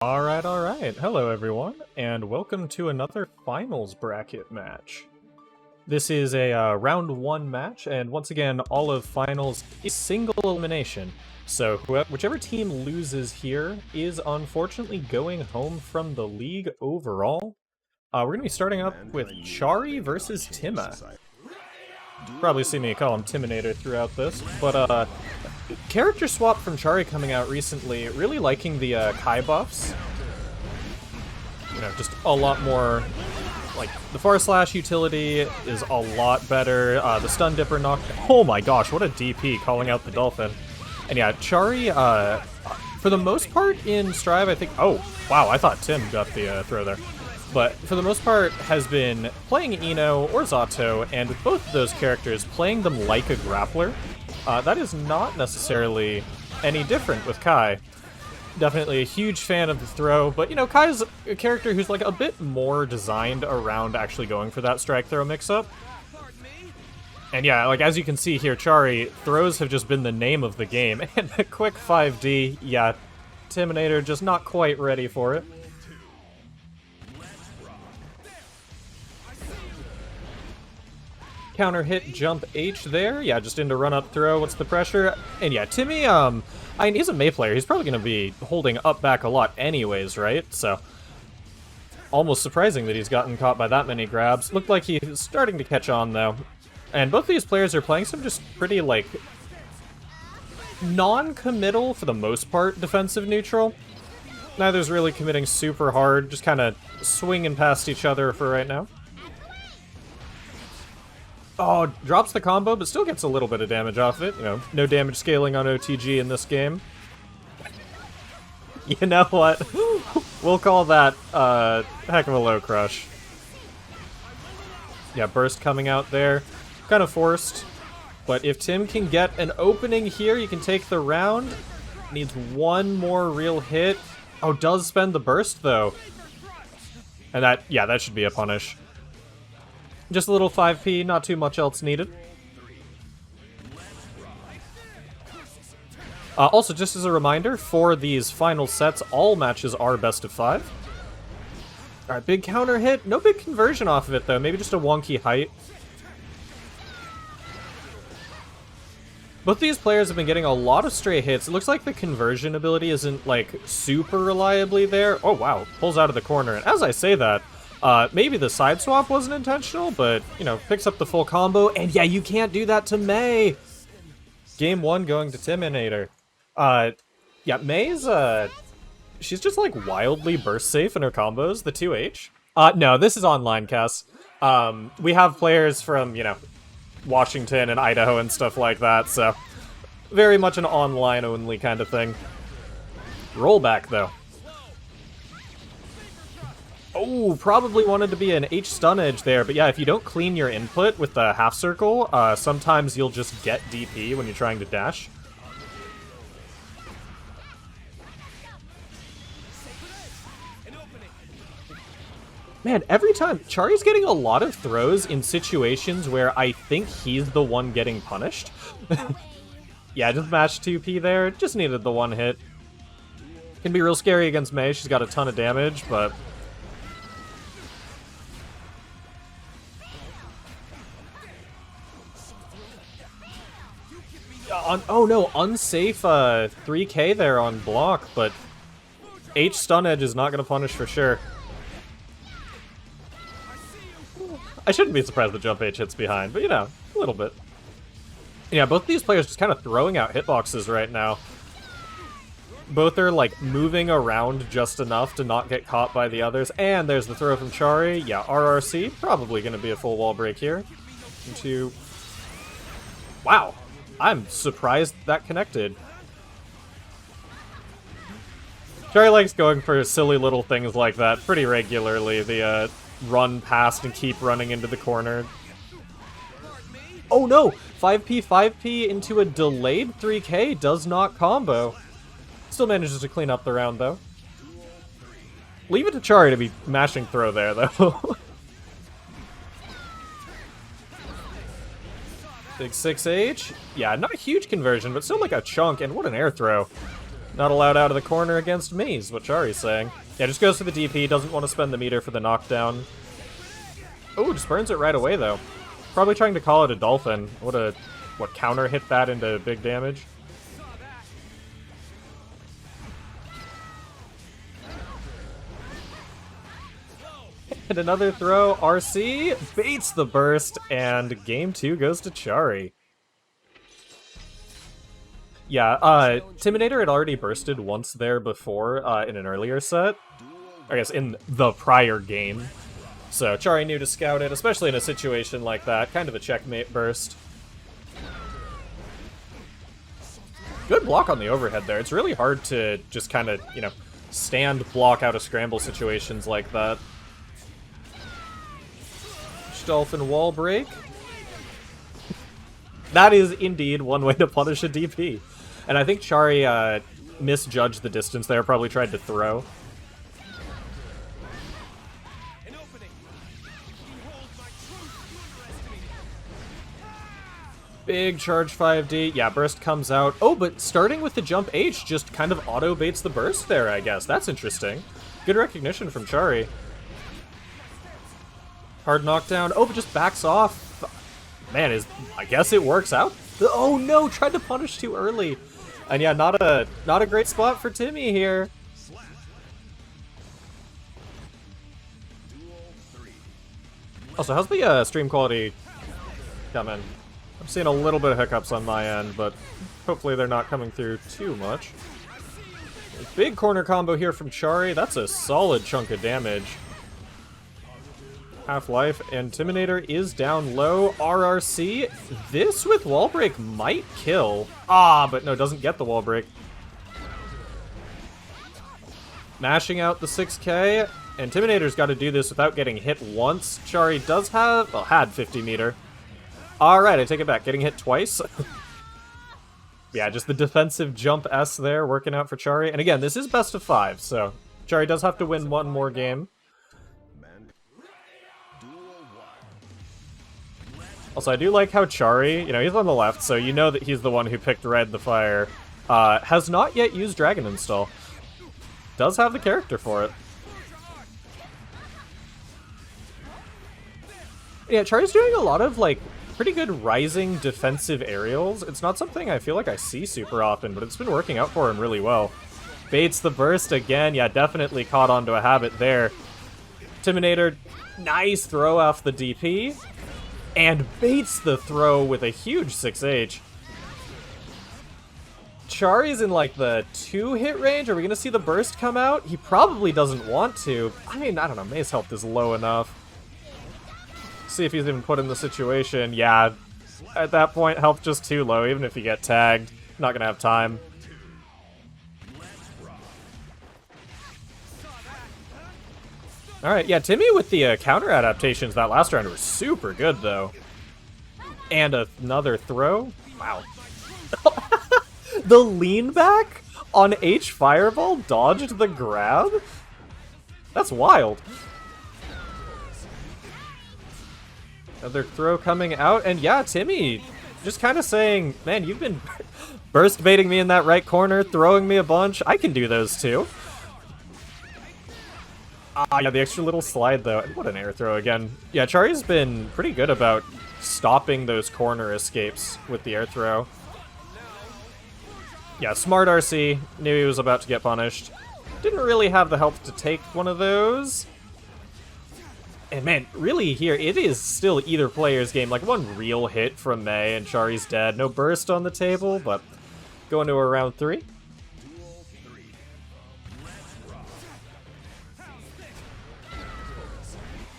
Alright. Hello everyone, and welcome to another finals bracket match. This is a round 1 match, and once again, all of finals is single elimination. So whichever team loses here is unfortunately going home from the league overall. We're going to be starting up with Chary versus Tima. Probably see me call him Timinator throughout this, but character swap from Chary coming out recently, really liking the Kai buffs. You know, just a lot more, like, the Far Slash utility is a lot better, the Stun Dipper knock, oh my gosh, what a DP, calling out the Dolphin. And yeah, Chary, for the most part in Strive, I think, oh, wow, I thought Tim got the throw there. But for the most part has been playing Ino or Zato, and with both of those characters, playing them like a grappler. That is not necessarily any different with Kai. Definitely a huge fan of the throw, but you know, Kai's a character who's like a bit more designed around actually going for that strike throw mix-up. And yeah, like as you can see here, Chary, throws have just been the name of the game, and a quick 5D, yeah, Timinator just not quite ready for it. Counter hit, jump H there. Yeah, just into run-up throw. What's the pressure? And yeah, Timmy, I mean, he's a Mei player. He's probably going to be holding up back a lot anyways, right? So, almost surprising that he's gotten caught by that many grabs. Looked like he's starting to catch on, though. And both of these players are playing some just pretty, like, non-committal, for the most part, defensive neutral. Neither's really committing super hard, just kind of swinging past each other for right now. Oh, drops the combo, but still gets a little bit of damage off it. You know, no damage scaling on OTG in this game. You know what? We'll call that heck of a low crush. Yeah, burst coming out there. Kind of forced. But if Tim can get an opening here, you can take the round. Needs one more real hit. Oh, does spend the burst, though. And that, yeah, that should be a punish. Just a little 5p, not too much else needed. Also, just as a reminder, for these final sets, all matches are best of 5. Alright, big counter hit. No big conversion off of it, though. Maybe just a wonky height. Both these players have been getting a lot of stray hits. It looks like the conversion ability isn't, like, super reliably there. Oh, wow. Pulls out of the corner. And as I say that, maybe the side swap wasn't intentional, but, you know, picks up the full combo, and yeah, you can't do that to Mei! Game 1 going to Timinator. Yeah, Mei's, she's just, like, wildly burst safe in her combos, the 2H. No, this is online, Cass. We have players from, you know, Washington and Idaho and stuff like that, so very much an online-only kind of thing. Rollback, though. Oh, probably wanted to be an H stun edge there, but yeah, if you don't clean your input with the half circle, sometimes you'll just get DP when you're trying to dash. Man, every time, Chary's getting a lot of throws in situations where I think he's the one getting punished. Yeah, just match 2p there, just needed the one hit. Can be real scary against Mei, she's got a ton of damage, but... oh no, unsafe 3k there on block, but H stun edge is not going to punish for sure. I shouldn't be surprised the jump H hits behind, but you know, a little bit. Yeah, both these players just kind of throwing out hitboxes right now. Both are like moving around just enough to not get caught by the others, and there's the throw from Chary. Yeah, RRC, probably going to be a full wall break here. Into... Wow. I'm surprised that connected. Chary likes going for silly little things like that pretty regularly. The run past and keep running into the corner. Oh no! 5p into a delayed 3k does not combo. Still manages to clean up the round though. Leave it to Chary to be mashing throw there though. Big 6H. Yeah, not a huge conversion, but still like a chunk, and what an air throw. Not allowed out of the corner against me, is what Chary's saying. Yeah, just goes for the DP, doesn't want to spend the meter for the knockdown. Oh, just burns it right away, though. Probably trying to call it a dolphin. What, counter hit that into big damage? And another throw, RC baits the burst, and game 2 goes to Chary. Yeah, Timinator had already bursted once there before in an earlier set. I guess in the prior game. So Chary knew to scout it, especially in a situation like that. Kind of a checkmate burst. Good block on the overhead there. It's really hard to just kind of, you know, stand block out of scramble situations like that. Dolphin wall break. That is indeed one way to punish a DP. And I think Chary misjudged the distance there, probably tried to throw. Big charge 5D. Yeah, burst comes out. Oh, but starting with the jump H just kind of auto-baits the burst there, I guess. That's interesting. Good recognition from Chary. Hard knockdown. Oh, but just backs off. Man, I guess it works out. Oh no, tried to punish too early. And yeah, not a great spot for Timmy here. Also, how's the stream quality coming? I'm seeing a little bit of hiccups on my end, but hopefully they're not coming through too much. Big corner combo here from Chary. That's a solid chunk of damage. Half-life, and Timinator is down low. RRC. This with wall break might kill. Ah, but no, doesn't get the wall break. Mashing out the 6K, and Timinator's got to do this without getting hit once. Chary does have, well, had 50 meter. Alright, I take it back. Getting hit twice. Yeah, just the defensive jump S there working out for Chary. And again, this is best of 5, so Chary does have to win one more game. Also, I do like how Chary, you know, he's on the left, so you know that he's the one who picked Red the Fire. Has not yet used Dragon Install. Does have the character for it. Yeah, Chary's doing a lot of, like, pretty good rising defensive aerials. It's not something I feel like I see super often, but it's been working out for him really well. Baits the burst again. Yeah, definitely caught onto a habit there. Timinator, nice throw off the DP. And baits the throw with a huge 6H. Chary's in like the 2-hit range. Are we going to see the burst come out? He probably doesn't want to. I mean, I don't know. May's health is low enough. See if he's even put in the situation. Yeah, at that point, health just too low. Even if you get tagged, not going to have time. Alright, yeah, Timmy with the counter adaptations that last round was super good, though. And another throw? Wow. The lean back on H Fireball dodged the grab? That's wild. Another throw coming out, and yeah, Timmy just kind of saying, man, you've been burst baiting me in that right corner, throwing me a bunch. I can do those too. Yeah, the extra little slide, though. What an air throw again. Yeah, Chary's been pretty good about stopping those corner escapes with the air throw. Yeah, smart RC. Knew he was about to get punished. Didn't really have the health to take one of those. And man, really here, it is still either player's game. Like, one real hit from May and Chary's dead. No burst on the table, but going to a round 3.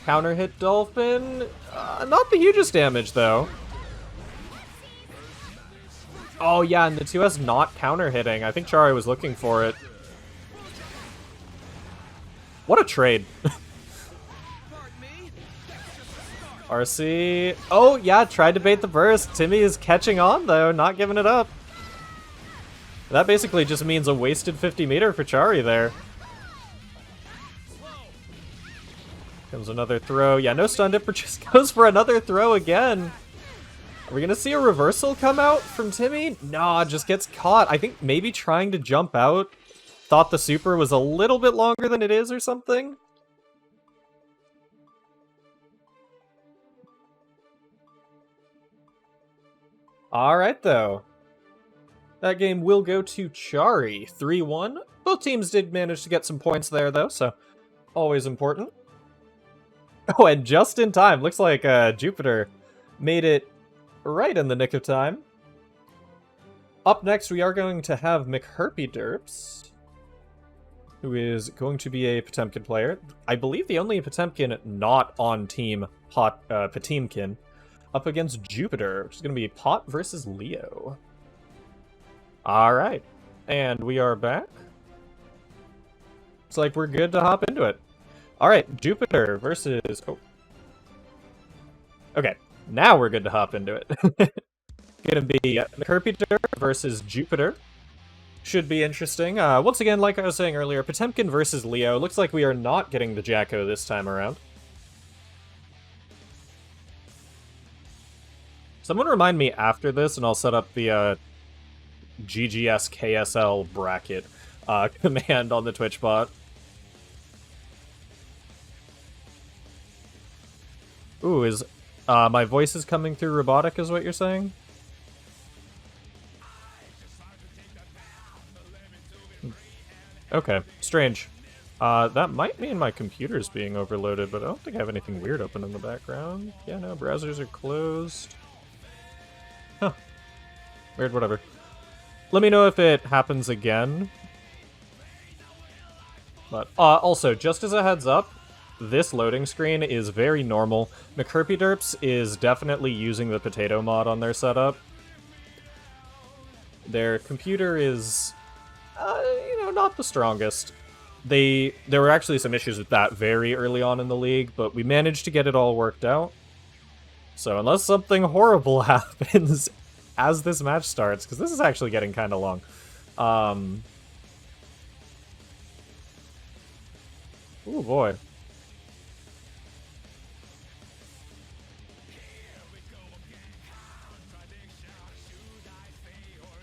Counter hit Dolphin. Not the hugest damage, though. Oh, yeah, and the 2S not counter hitting. I think Chary was looking for it. What a trade. RC. Oh, yeah, tried to bait the burst. Timmy is catching on, though, not giving it up. That basically just means a wasted 50 meter for Chary there. Comes another throw. Yeah, no stun dipper, just goes for another throw again. Are we gonna see a reversal come out from Timmy? Nah, just gets caught. I think maybe trying to jump out, thought the super was a little bit longer than it is or something. Alright though. That game will go to Chary, 3-1. Both teams did manage to get some points there though, so always important. Oh, and just in time. Looks like Jupiter made it right in the nick of time. Up next, we are going to have Mcherpie Derps, who is going to be a Potemkin player. I believe the only Potemkin not on team Potemkin, up against Jupiter, which is going to be Pot versus Leo. Alright, and we are back. It's like we're good to hop into it. Alright, Jupiter versus... Oh. Okay, now we're good to hop into it. Gonna be Mcherpie Derp versus Jupiter. Should be interesting. Once again, like I was saying earlier, Potemkin versus Leo. Looks like we are not getting the Jacko this time around. Someone remind me after this, and I'll set up the GGSKSL bracket command on the Twitch bot. Ooh, is my voice is coming through robotic, is what you're saying? Okay, strange. That might mean my computer's being overloaded, but I don't think I have anything weird open in the background. Yeah, no, browsers are closed. Huh. Weird, whatever. Let me know if it happens again. But, also, just as a heads up, this loading screen is very normal. Mcherpie Derps is definitely using the potato mod on their setup. Their computer is, you know, not the strongest. There were actually some issues with that very early on in the league, but we managed to get it all worked out. So unless something horrible happens as this match starts, because this is actually getting kind of long. Oh boy.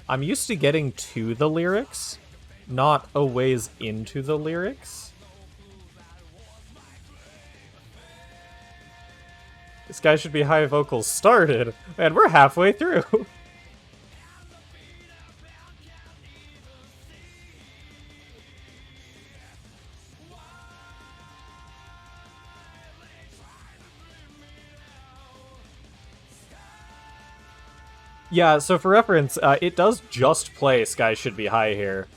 I'm used to getting to the lyrics, not a ways into the lyrics. This guy should be high vocals started, and we're halfway through. Yeah, so for reference, it does just play Sky Should Be High here.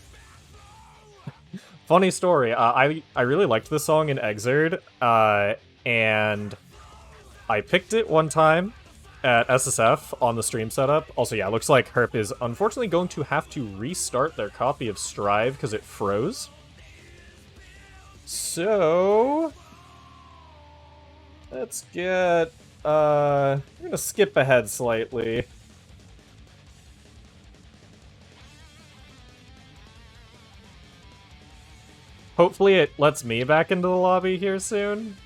Funny story, I really liked this song in Exerd, and I picked it one time at SSF on the stream setup. Also, yeah, looks like Herp is unfortunately going to have to restart their copy of Strive because it froze. So... let's get... I'm gonna skip ahead slightly. Hopefully it lets me back into the lobby here soon.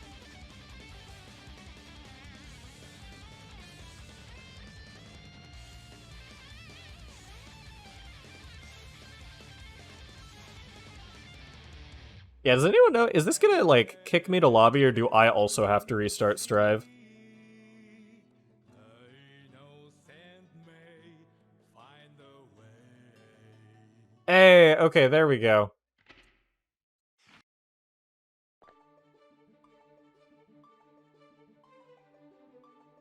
Yeah, does anyone know? Is this gonna, like, kick me to lobby, or do I also have to restart Strive? Hey, okay, there we go.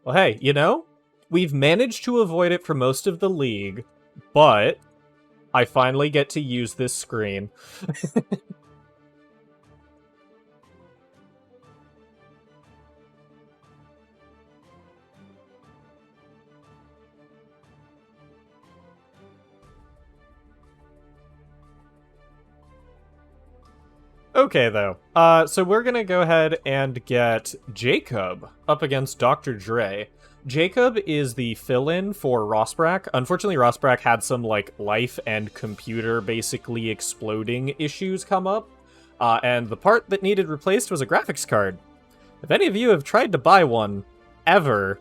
Well, hey, you know, we've managed to avoid it for most of the league, but I finally get to use this screen. Okay, though. So we're gonna go ahead and get Jacob up against Dr. Dre. Jacob is the fill-in for Rosbrack. Unfortunately, Rosbrack had some, like, life and computer basically exploding issues come up, and the part that needed replaced was a graphics card. If any of you have tried to buy one, ever,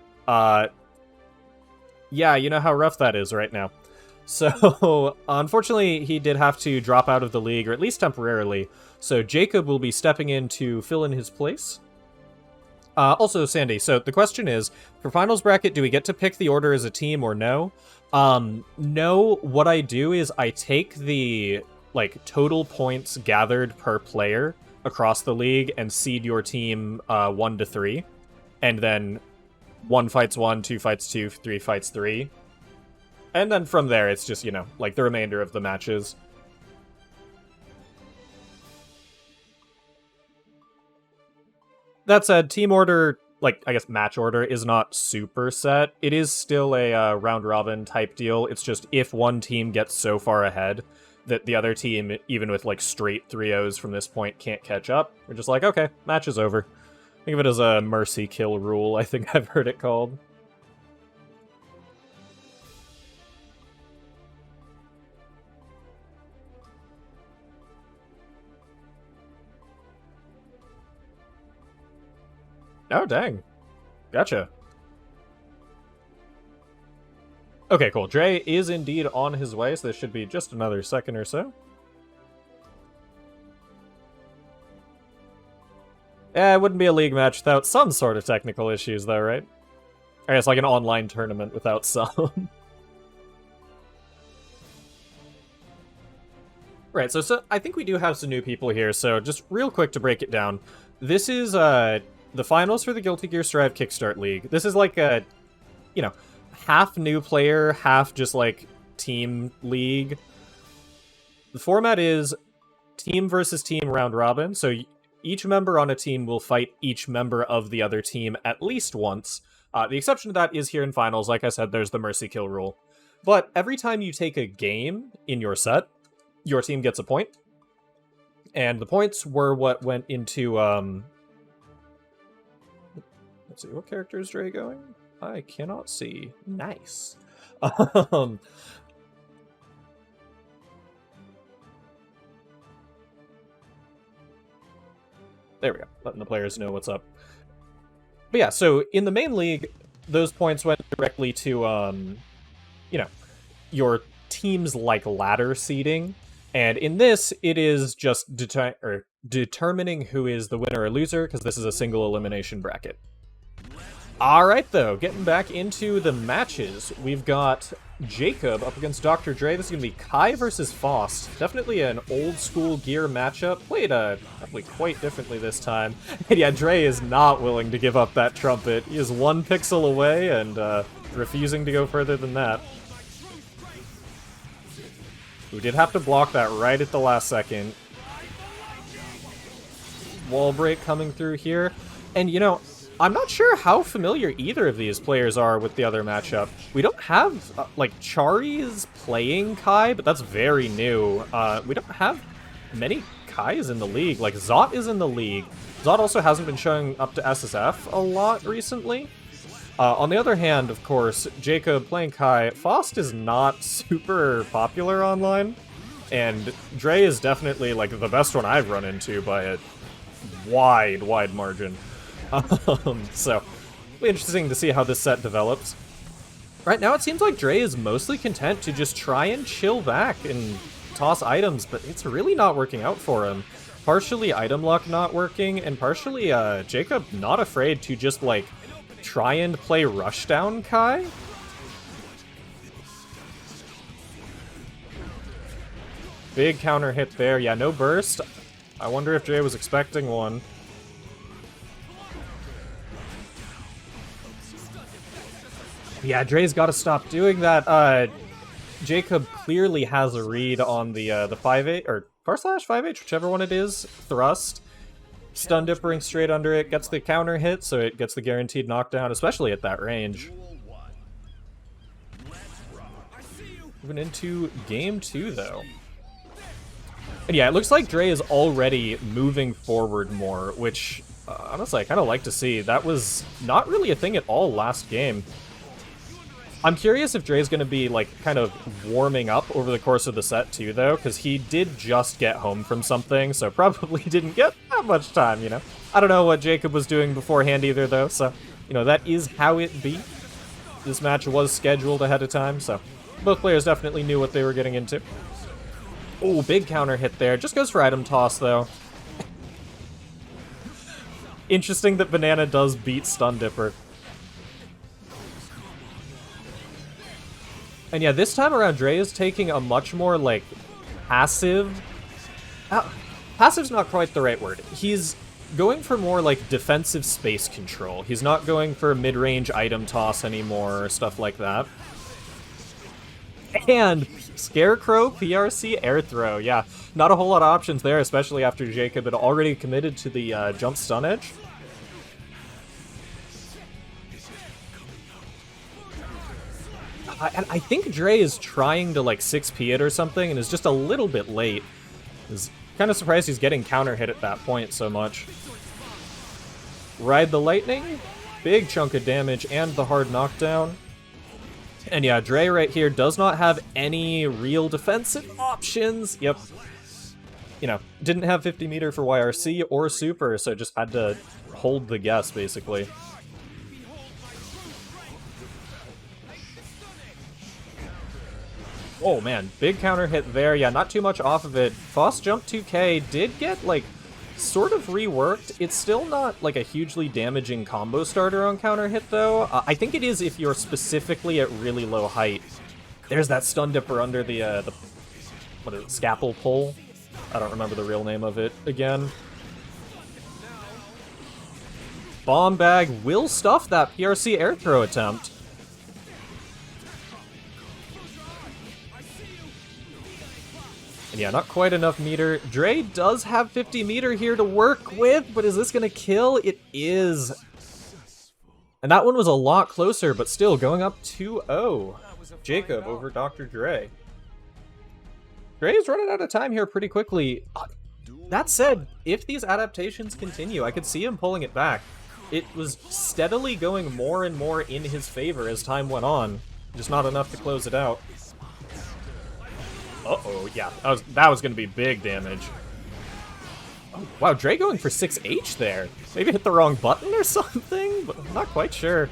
Yeah, you know how rough that is right now. So, unfortunately, he did have to drop out of the league, or at least temporarily. So Jacob will be stepping in to fill in his place. Also, Sandy, so the question is, for finals bracket, do we get to pick the order as a team or no? No, what I do is I take the, like, total points gathered per player across the league and seed your team 1 to 3. And then 1 fights 1, 2 fights 2, 3 fights 3. And then from there, it's just, you know, like the remainder of the matches. That said, team order, like, I guess match order, is not super set. It is still a round-robin type deal. It's just if one team gets so far ahead that the other team, even with, like, straight 3-0s from this point, can't catch up, we're just like, okay, match is over. Think of it as a mercy kill rule, I think I've heard it called. Oh, dang. Gotcha. Okay, cool. Dre is indeed on his way, so this should be just another second or so. Yeah, it wouldn't be a league match without some sort of technical issues, though, right? I guess like an online tournament without some. Right, so I think we do have some new people here, so just real quick to break it down. This is the finals for the Guilty Gear Strive Kickstart League. This is like a, you know, half new player, half just like team league. The format is team versus team round robin, so each member on a team will fight each member of the other team at least once. The exception to that is here in finals. Like I said, there's the mercy kill rule. But every time you take a game in your set, your team gets a point. And the points were what went into, let's see, what character is Dre going? I cannot see. Nice. There we go, letting the players know what's up. But yeah, so in the main league, those points went directly to, you know, your team's, like, ladder seeding. And in this, it is just determining who is the winner or loser, because this is a single elimination bracket. Alright, though, getting back into the matches, we've got Jacob up against Dr. Dre. This is going to be Kai versus Fost. Definitely an old-school gear matchup. Played definitely quite differently this time. And yeah, Dre is not willing to give up that trumpet. He is 1 pixel away and refusing to go further than that. We did have to block that right at the last second. Wall break coming through here. And, you know, I'm not sure how familiar either of these players are with the other matchup. We don't have, like, Chary is playing Kai, but that's very new. We don't have many Kais in the league. Like, Zot is in the league. Zot also hasn't been showing up to SSF a lot recently. On the other hand, of course, Jacob playing Kai, Fost is not super popular online, and Dre is definitely, like, the best one I've run into by a wide margin. So, it'll be interesting to see how this set develops. Right now, it seems like Dre is mostly content to just try and chill back and toss items, but it's really not working out for him. Partially item luck not working, and partially Jacob not afraid to just, like, try and play Rushdown Kai. Big counter hit there. Yeah, no burst. I wonder if Dre was expecting one. Yeah, Dre's got to stop doing that. Jacob clearly has a read on the 5-8, or /5-H, whichever one it is, thrust. Stun dippering straight under it, gets the counter hit, so it gets the guaranteed knockdown, especially at that range. Moving into game 2, though. And yeah, it looks like Dre is already moving forward more, which, honestly, I kind of like to see. That was not really a thing at all last game. I'm curious if Dre's going to be, like, kind of warming up over the course of the set, too, though, because he did just get home from something, so probably didn't get that much time, you know? I don't know what Jacob was doing beforehand either, though, so, you know, that is how it be. This match was scheduled ahead of time, so both players definitely knew what they were getting into. Oh, big counter hit there. Just goes for item toss, though. Interesting that Banana does beat Stun Dipper. And yeah, this time around, Dre is taking a much more, like, passive... passive's not quite the right word. He's going for more, like, defensive space control. He's not going for mid-range item toss anymore or stuff like that. And Scarecrow, PRC, Air Throw. Yeah, not a whole lot of options there, especially after Jacob had already committed to the jump stun edge. And I think Dre is trying to, like, 6P it or something, and is just a little bit late. Is kind of surprised he's getting counter hit at that point so much. Ride the lightning, big chunk of damage, and the hard knockdown. And yeah, Dre right here does not have any real defensive options. Yep. You know, didn't have 50 meter for YRC or Super, so just had to hold the guess, basically. Oh man, big counter hit there. Yeah, not too much off of it. Fost jump 2K did get, like, sort of reworked. It's still not, like, a hugely damaging combo starter on counter hit, though. I think it is if you're specifically at really low height. There's that Stun Dipper under the what is it, scalpel pull? I don't remember the real name of it again. Bomb Bag will stuff that PRC air throw attempt. And yeah, not quite enough meter. Dre does have 50 meter here to work with, but is this going to kill? It is. And that one was a lot closer, but still going up 2-0. Jacob over Dr. Dre. Dre is running out of time here pretty quickly. That said, if these adaptations continue, I could see him pulling it back. It was steadily going more and more in his favor as time went on. Just not enough to close it out. Uh-oh, yeah, that was going to be big damage. Oh, wow, Dre going for 6H there. Maybe hit the wrong button or something, but I'm not quite sure.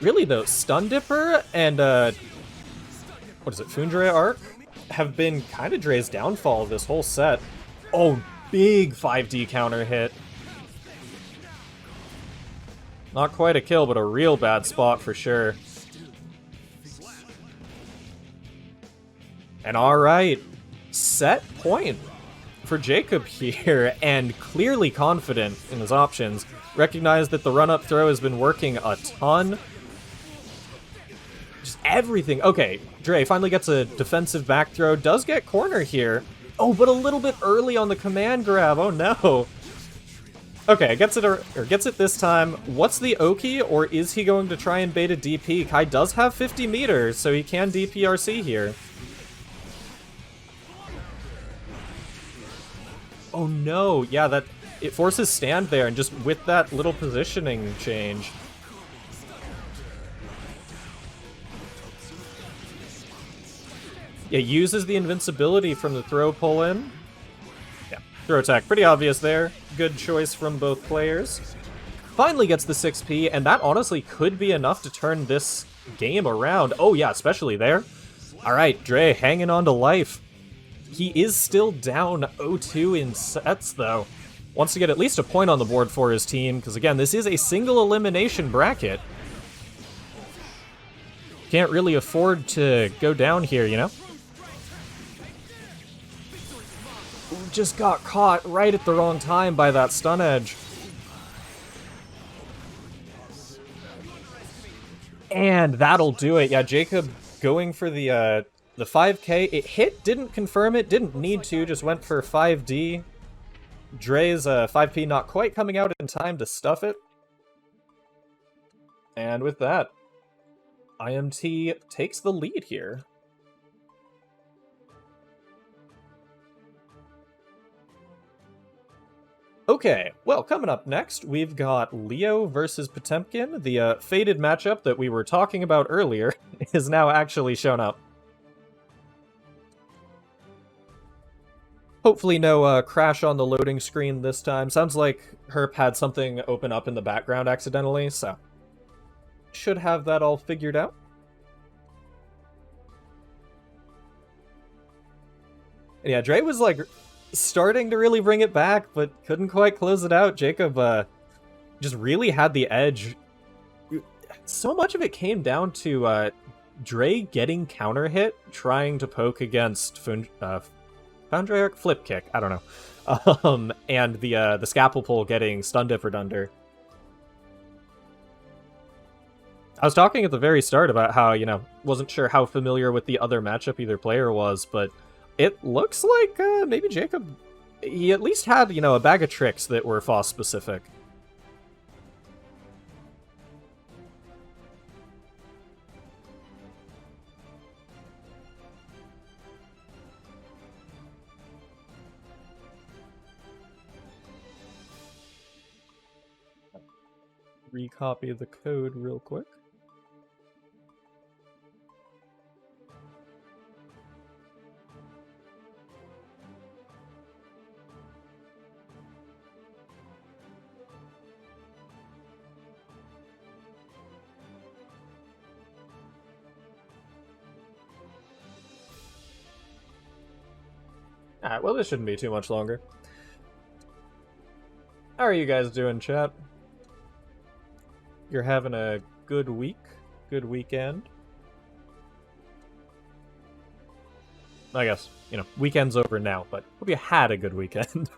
Really, though, Stun Dipper and, what is it, Fundre Arc have been kind of Dre's downfall this whole set. Oh, big 5D counter hit. Not quite a kill, but a real bad spot for sure. And alright, set point for Jacob here, and clearly confident in his options. Recognized that the run-up throw has been working a ton. Just everything. Okay, Dre finally gets a defensive back throw, does get corner here. Oh, but a little bit early on the command grab, oh no. Okay, gets it this time. What's the Oki, or is he going to try and bait a DP? Kai does have 50 meters, so he can DPRC here. Oh no, yeah, it forces stand there, and just with that little positioning change. Yeah, uses the invincibility from the throw pull-in. Yeah, throw attack, pretty obvious there. Good choice from both players. Finally gets the 6P, and that honestly could be enough to turn this game around. Oh yeah, especially there. Alright, Dre hanging on to life. He is still down 0-2 in sets, though. Wants to get at least a point on the board for his team, because again, this is a single elimination bracket. Can't really afford to go down here, you know? Just got caught right at the wrong time by that stun edge. And that'll do it. Yeah, Jacob going for the 5K. It hit, didn't confirm it, didn't need to, just went for 5D. Dre's 5P not quite coming out in time to stuff it. And with that, IMT takes the lead here. Okay, well, coming up next, we've got Leo versus Potemkin. The faded matchup that we were talking about earlier is now actually shown up. Hopefully no crash on the loading screen this time. Sounds like Herp had something open up in the background accidentally, so should have that all figured out. And yeah, Dre was like starting to really bring it back, but couldn't quite close it out. Jacob just really had the edge. So much of it came down to Dre getting counter hit, trying to poke against Foundry Flip Kick, I don't know. And the Scalpel Pull getting Stun Dipper Dunder. I was talking at the very start about how, wasn't sure how familiar with the other matchup either player was, but it looks like maybe Jacob, he at least had, a bag of tricks that were Fost specific. Recopy the code real quick. Alright, well, this shouldn't be too much longer. How are you guys doing, chat? You're having a good week? Good weekend? I guess, weekend's over now, but hope you had a good weekend.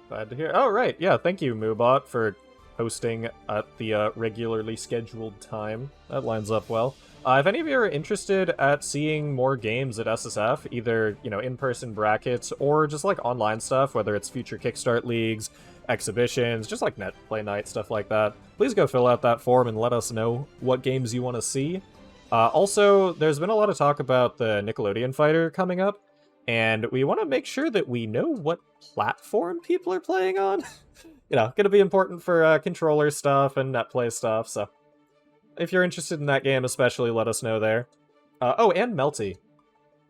Glad to hear. Oh, right, yeah, thank you, Moobot, for hosting at the regularly scheduled time. That lines up well. If any of you are interested at seeing more games at SSF, either, in-person brackets or just, online stuff, whether it's future Kickstart leagues, exhibitions, just, net play night, stuff like that, please go fill out that form and let us know what games you want to see. Also, there's been a lot of talk about the Nickelodeon Fighter coming up, and we want to make sure that we know what platform people are playing on. Gonna be important for controller stuff and netplay stuff, so if you're interested in that game especially, let us know there. Oh, and Melty.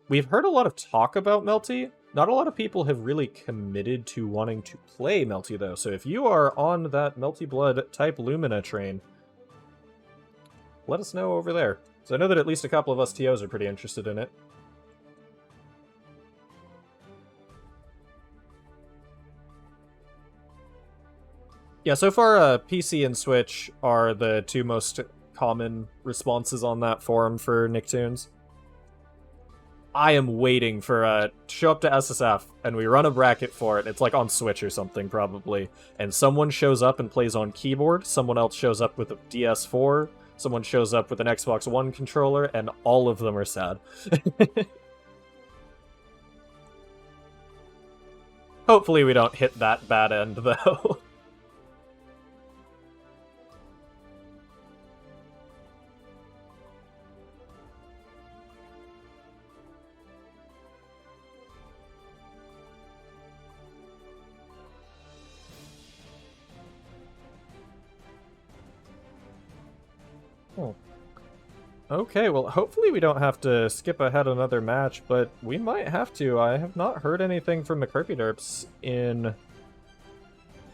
We've heard a lot of talk about Melty. Not a lot of people have really committed to wanting to play Melty, though, so if you are on that Melty Blood type Lumina train, let us know over there. So I know that at least a couple of us TOs are pretty interested in it. Yeah, so far PC and Switch are the two most common responses on that forum for Nicktoons. I am waiting for to show up to SSF, and we run a bracket for it. It's like on Switch or something, probably. And someone shows up and plays on keyboard, someone else shows up with a DS4, someone shows up with an Xbox One controller, and all of them are sad. Hopefully we don't hit that bad end, though. Okay, well, hopefully we don't have to skip ahead another match, but we might have to. I have not heard anything from Mcherpie Derps in,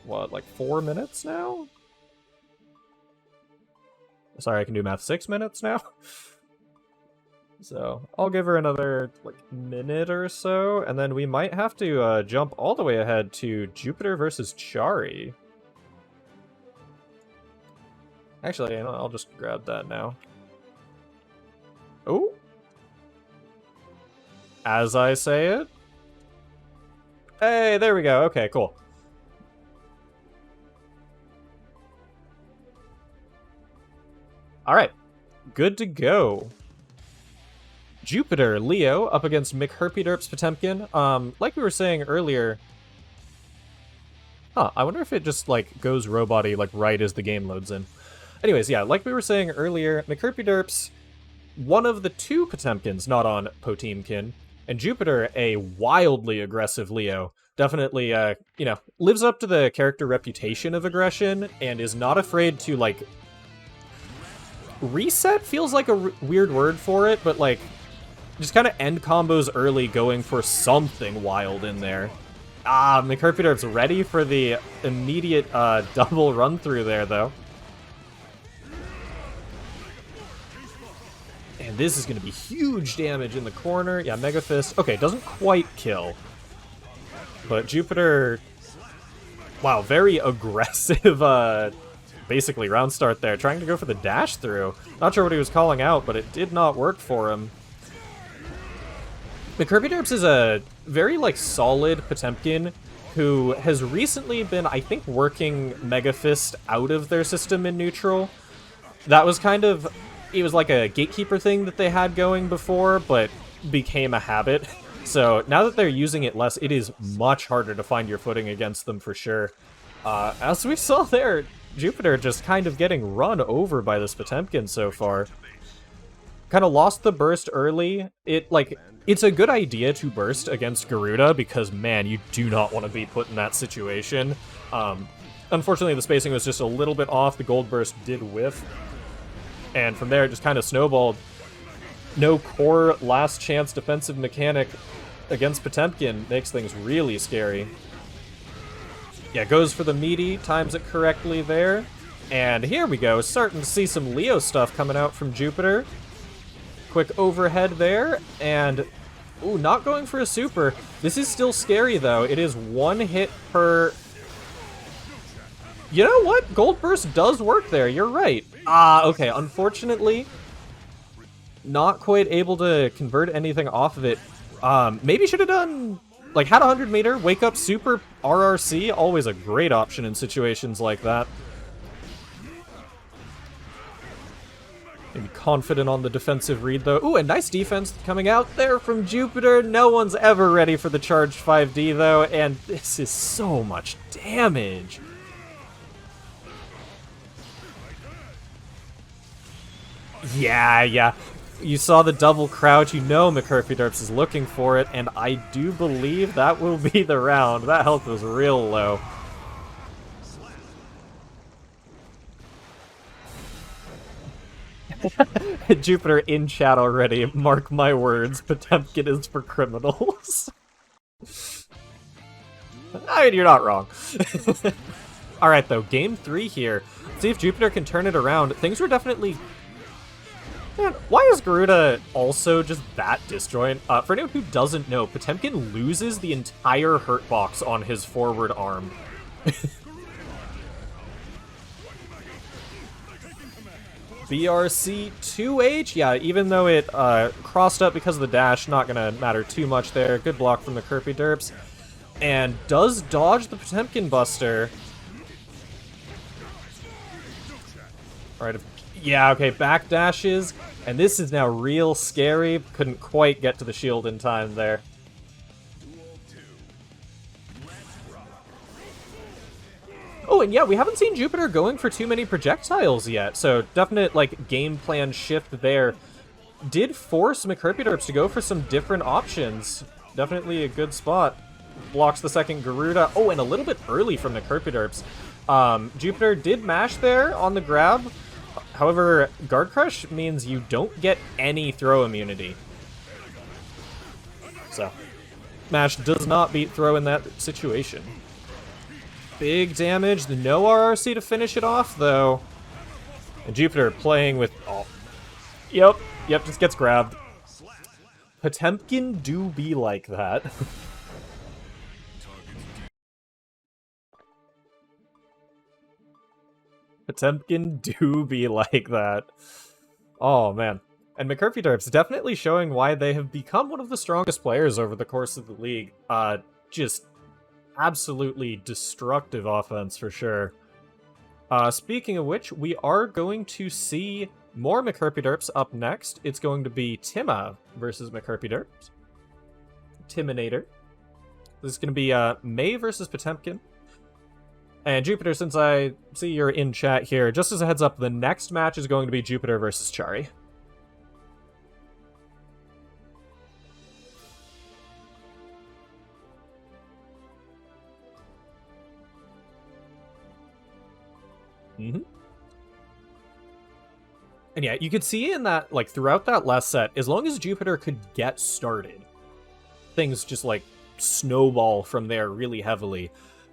what, like 4 minutes now? Sorry, I can do math. 6 minutes now? So, I'll give her another, minute or so, and then we might have to jump all the way ahead to Jupiter versus Chary. Actually, I'll just grab that now. Oh. As I say it. Hey, there we go. Okay, cool. Alright. Good to go. Jupiter, Leo, up against Mcherpie Derps Potemkin. Like we were saying earlier... Huh, I wonder if it just, goes robot-y, right as the game loads in. Anyways, yeah, like we were saying earlier, Mcherpie Derps, one of the two Potemkins not on Potemkin, and Jupiter, a wildly aggressive Leo. Definitely, lives up to the character reputation of aggression, and is not afraid to, reset feels like a weird word for it, but like, just kind of end combos early going for something wild in there. Ah, Mcherpie Derps ready for the immediate double run through there, though. And this is going to be huge damage in the corner. Yeah, Mega Fist. Okay, doesn't quite kill. But Jupiter... Wow, very aggressive, basically round start there. Trying to go for the dash through. Not sure what he was calling out, but it did not work for him. Mcherpie Derps is a very, like, solid Potemkin who has recently been, I think, working Mega Fist out of their system in neutral. That was kind of... It was like a gatekeeper thing that they had going before, but became a habit. So now that they're using it less, it is much harder to find your footing against them for sure. As we saw there, Jupiter just kind of getting run over by this Potemkin so far. Kind of lost the burst early. It's a good idea to burst against Garuda because, man, you do not want to be put in that situation. Unfortunately, the spacing was just a little bit off. The gold burst did whiff. And from there, it just kind of snowballed. No core last chance defensive mechanic against Potemkin makes things really scary. Yeah, goes for the meaty, times it correctly there. And here we go, starting to see some Leo stuff coming out from Jupiter. Quick overhead there, and... Ooh, not going for a super. This is still scary, though. It is one hit per... You know what? Gold Burst does work there, you're right. Okay, unfortunately, not quite able to convert anything off of it. Maybe should have done, like, had a 100 meter, wake up super RRC, always a great option in situations like that. Maybe confident on the defensive read, though. Ooh, a nice defense coming out there from Jupiter. No one's ever ready for the charged 5D, though, and this is so much damage. Yeah. You saw the double crouch, you know Mcherpie Derps is looking for it, and I do believe that will be the round. That health was real low. Jupiter in chat already, mark my words, Potemkin is for criminals. I mean, you're not wrong. Alright though, game 3 here. Let's see if Jupiter can turn it around. Things were definitely... Man, why is Garuda also just that disjoint? For anyone who doesn't know, Potemkin loses the entire hurt box on his forward arm. BRC 2H? Yeah, even though it crossed up because of the dash, not gonna matter too much there. Good block from the Mcherpie Derps. And does dodge the Potemkin Buster. Alright, yeah, okay, back dashes. And this is now real scary. Couldn't quite get to the shield in time there. Oh, and yeah, we haven't seen Jupiter going for too many projectiles yet, so definite, like, game plan shift there. Did force Mcherpie Derps to go for some different options. Definitely a good spot. Blocks the second Garuda. Oh, and a little bit early from Mcherpie Derps. Jupiter did mash there on the grab. However, Guard Crush means you don't get any throw immunity. So, Mash does not beat throw in that situation. Big damage, no RRC to finish it off, though. And Jupiter playing with... Oh. Yep, just gets grabbed. Potemkin do be like that. Potemkin do be like that. Oh, man. And Mcherpie Derps definitely showing why they have become one of the strongest players over the course of the league. Just absolutely destructive offense for sure. Speaking of which, we are going to see more Mcherpie Derps up next. It's going to be Tima versus Mcherpie Derps. Timinator. This is going to be May versus Potemkin. And Jupiter, since I see you're in chat here, just as a heads up, the next match is going to be Jupiter versus Chary. And yeah, you could see in that, like, throughout that last set, as long as Jupiter could get started, things just, like, snowball from there really heavily.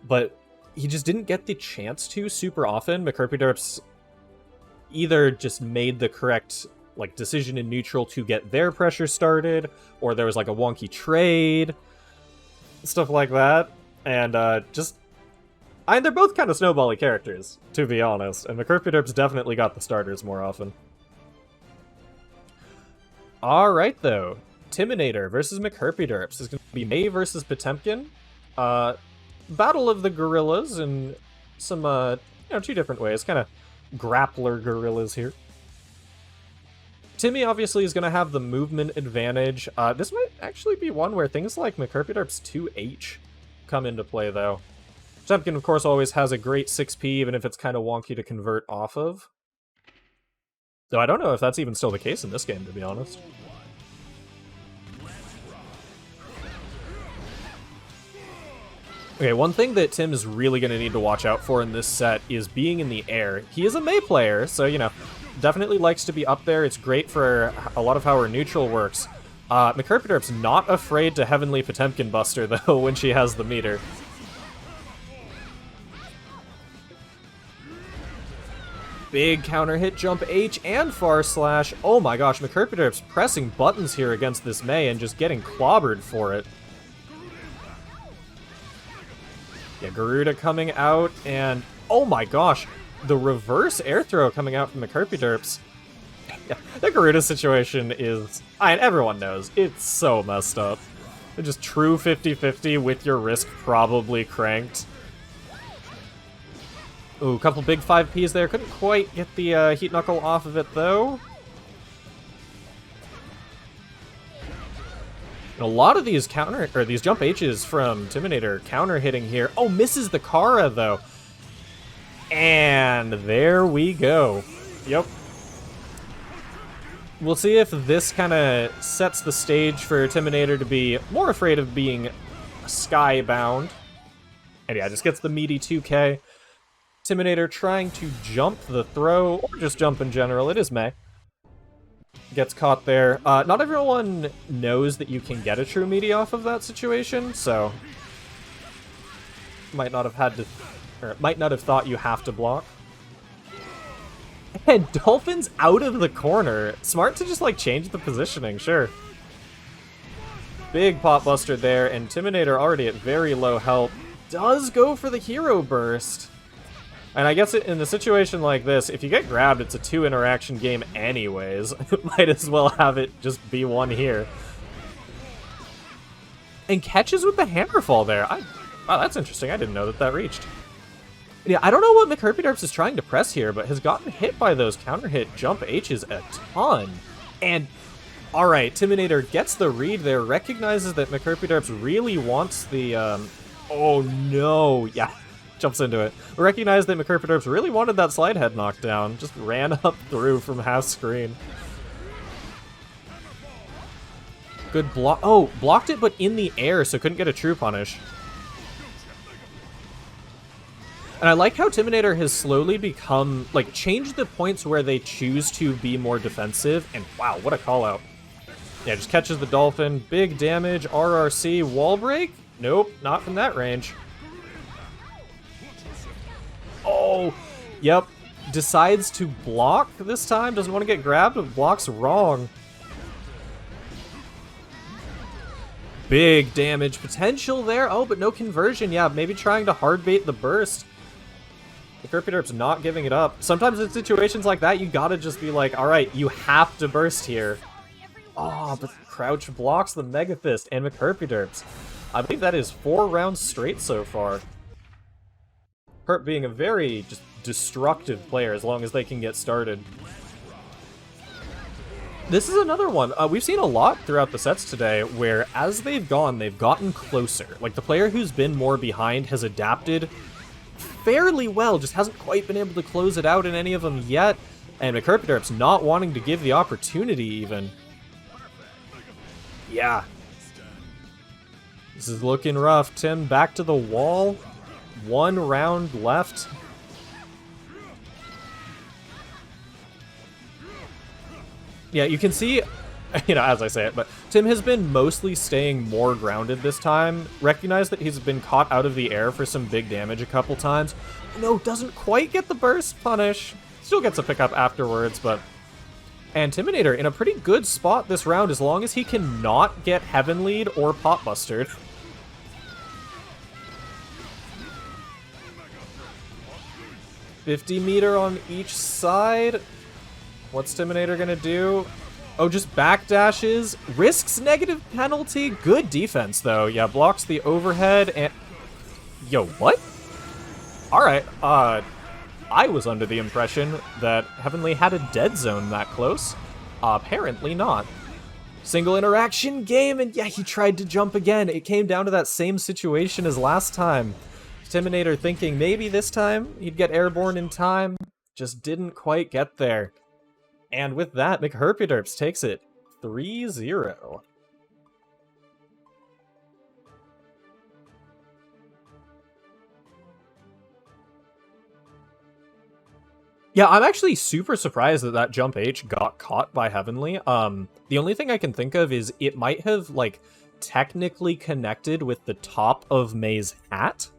But he just didn't get the chance to super often. Mcherpie Derps either just made the correct, like, decision in neutral to get their pressure started, or there was, like, a wonky trade, stuff like that. And, they're both kind of snowbally characters, to be honest. And Mcherpie Derps definitely got the starters more often. Alright, though. Timinator versus Mcherpie Derps. This is going to be May versus Potemkin. Battle of the gorillas in some, two different ways. Kind of grappler gorillas here. Timmy obviously is going to have the movement advantage. This might actually be one where things like Mcherpie Derps 2H come into play, though. Potemkin, of course, always has a great 6p, even if it's kind of wonky to convert off of. Though I don't know if that's even still the case in this game, to be honest. Okay, one thing that Tim is really going to need to watch out for in this set is being in the air. He is a May player, so, definitely likes to be up there. It's great for a lot of how her neutral works. Mcherpie Derps not afraid to Heavenly Potemkin Buster, though, when she has the meter. Big counter hit, jump H, and far slash. Oh my gosh, Mcherpie Derps pressing buttons here against this May and just getting clobbered for it. Yeah, Garuda coming out, and oh my gosh, the reverse air throw coming out from Mcherpie Derps. Yeah, the Garuda situation is, everyone knows, it's so messed up. Just true 50-50 with your wrist probably cranked. Ooh, a couple big 5Ps there. Couldn't quite get the Heat Knuckle off of it, though. And a lot of these these jump H's from Timinator counter hitting here. Oh, misses the Kara, though. And there we go. Yep. We'll see if this kind of sets the stage for Timinator to be more afraid of being skybound. And yeah, just gets the meaty 2K. Timinator trying to jump the throw, or just jump in general. It is May. Gets caught there. Not everyone knows that you can get a true meaty off of that situation, so might not have had to, or might not have thought you have to block. And Dolphin's out of the corner. Smart to just, like, change the positioning, sure. Big pop buster there, and Timinator already at very low health does go for the hero burst. And I guess in a situation like this, if you get grabbed, it's a 2-interaction game anyways. Might as well have it just be one here. And catches with the hammerfall there. Wow, that's interesting. I didn't know that reached. Yeah, I don't know what Mcherpie Derps is trying to press here, but has gotten hit by those counter hit jump H's a ton. And, alright, Timinator gets the read there, recognizes that Mcherpie Derps really wants the, oh no, yeah. Jumps into it. Recognized that Mcherpie Derps really wanted that slide head knocked down. Just ran up through from half screen. Good block. Oh, blocked it, but in the air, so couldn't get a true punish. And I like how Timinator has slowly become, like, changed the points where they choose to be more defensive. And wow, what a call out. Yeah, just catches the Dolphin. Big damage. RRC. Wall break? Nope, not from that range. Oh, yep. Decides to block this time. Doesn't want to get grabbed, but blocks wrong. Big damage potential there. Oh, but no conversion. Yeah, maybe trying to hard bait the burst. Mcherpie Derps not giving it up. Sometimes in situations like that, you gotta just be like, alright, you have to burst here. Oh, but Crouch blocks the Mega Fist and Mcherpie Derps. I believe that is 4 rounds straight so far. Herp being a very just destructive player as long as they can get started. This is another one. We've seen a lot throughout the sets today where as they've gotten closer. Like the player who's been more behind has adapted fairly well, just hasn't quite been able to close it out in any of them yet. And Mcherpie Derps not wanting to give the opportunity even. Yeah. This is looking rough. Tim back to the wall. 1 round left. Yeah, you can see, you know, as I say it, but Tim has been mostly staying more grounded this time. Recognize that he's been caught out of the air for some big damage a couple times. No, doesn't quite get the burst punish. Still gets a pickup afterwards, but... And Timinator in a pretty good spot this round as long as he cannot get Heaven Lead or Pot Bustered. $50 on each side. What's Timinator gonna do? Oh, just backdashes. Risks negative penalty. Good defense, though. Yeah, blocks the overhead and... Yo, what? Alright, I was under the impression that Heavenly had a dead zone that close. Apparently not. Single interaction game, and yeah, he tried to jump again. It came down to that same situation as last time. Timinator thinking maybe this time he'd get airborne in time. Just didn't quite get there. And with that, Mcherpie Derps takes it 3-0. Yeah, I'm actually super surprised that that jump H got caught by Heavenly. The only thing I can think of is it might have, like, technically connected with the top of May's hat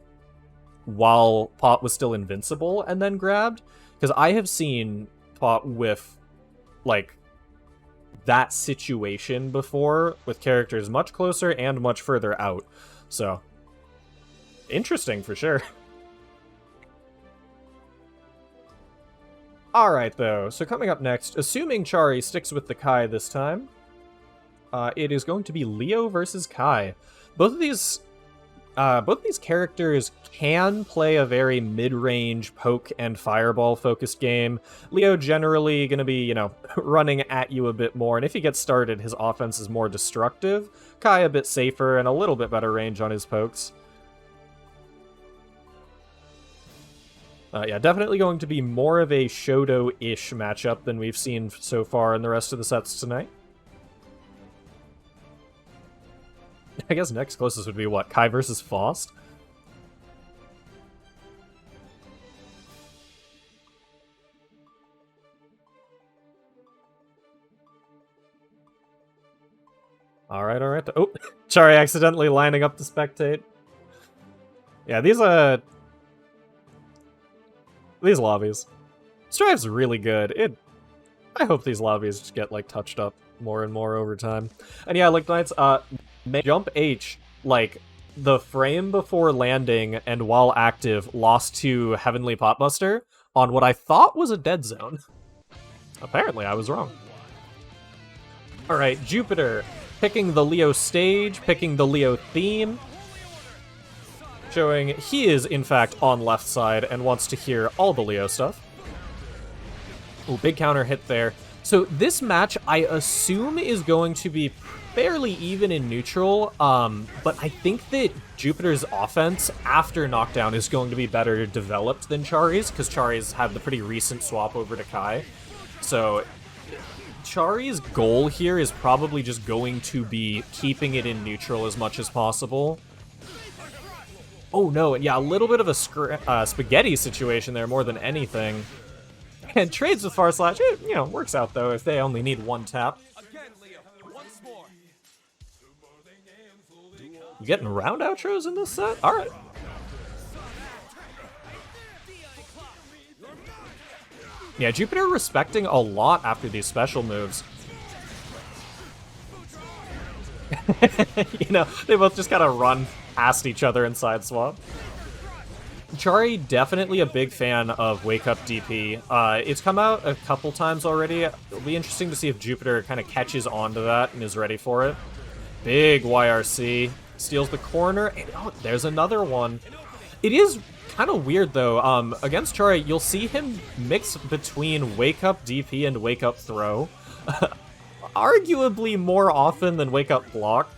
while Pot was still invincible and then grabbed. Because I have seen Pot with, like, that situation before with characters much closer and much further out. So, interesting for sure. Alright, though, so coming up next, assuming Chary sticks with the Kai this time, it is going to be Leo versus Kai. Both of these characters can play a very mid-range poke and fireball-focused game. Leo generally going to be, you know, running at you a bit more, and if he gets started, his offense is more destructive. Kai a bit safer and a little bit better range on his pokes. Yeah, definitely going to be more of a Shoto-ish matchup than we've seen so far in the rest of the sets tonight. I guess next closest would be, what, Kai versus Fost? Alright, alright. Oh, Chary accidentally lining up to spectate. Yeah, these lobbies. Strive's really good. I hope these lobbies just get, like, touched up more and more over time. And yeah, like, Knights, jump H, like, the frame before landing and while active lost to Heavenly Potbuster on what I thought was a dead zone. Apparently, I was wrong. Alright, Jupiter, picking the Leo stage, picking the Leo theme, showing he is, in fact, on left side and wants to hear all the Leo stuff. Ooh, big counter hit there. So this match, I assume, is going to be fairly even in neutral, but I think that Jupiter's offense after knockdown is going to be better developed than Chary's, because Chary's had the pretty recent swap over to Kai. So Chary's goal here is probably just going to be keeping it in neutral as much as possible. Oh no, and yeah, a little bit of a spaghetti situation there more than anything. And trades with Far Slash, it, you know, works out though if they only need one tap. You getting round outros in this set? Alright. Yeah, Jupiter respecting a lot after these special moves. You know, they both just kind of run past each other and side swap. Chary, definitely a big fan of Wake Up DP. It's come out a couple times already. It'll be interesting to see if Jupiter kind of catches on to that and is ready for it. Big YRC. Steals the corner, and oh, there's another one. It is kind of weird, though. Against Chary, you'll see him mix between Wake Up DP and Wake Up Throw. Arguably more often than Wake Up Block.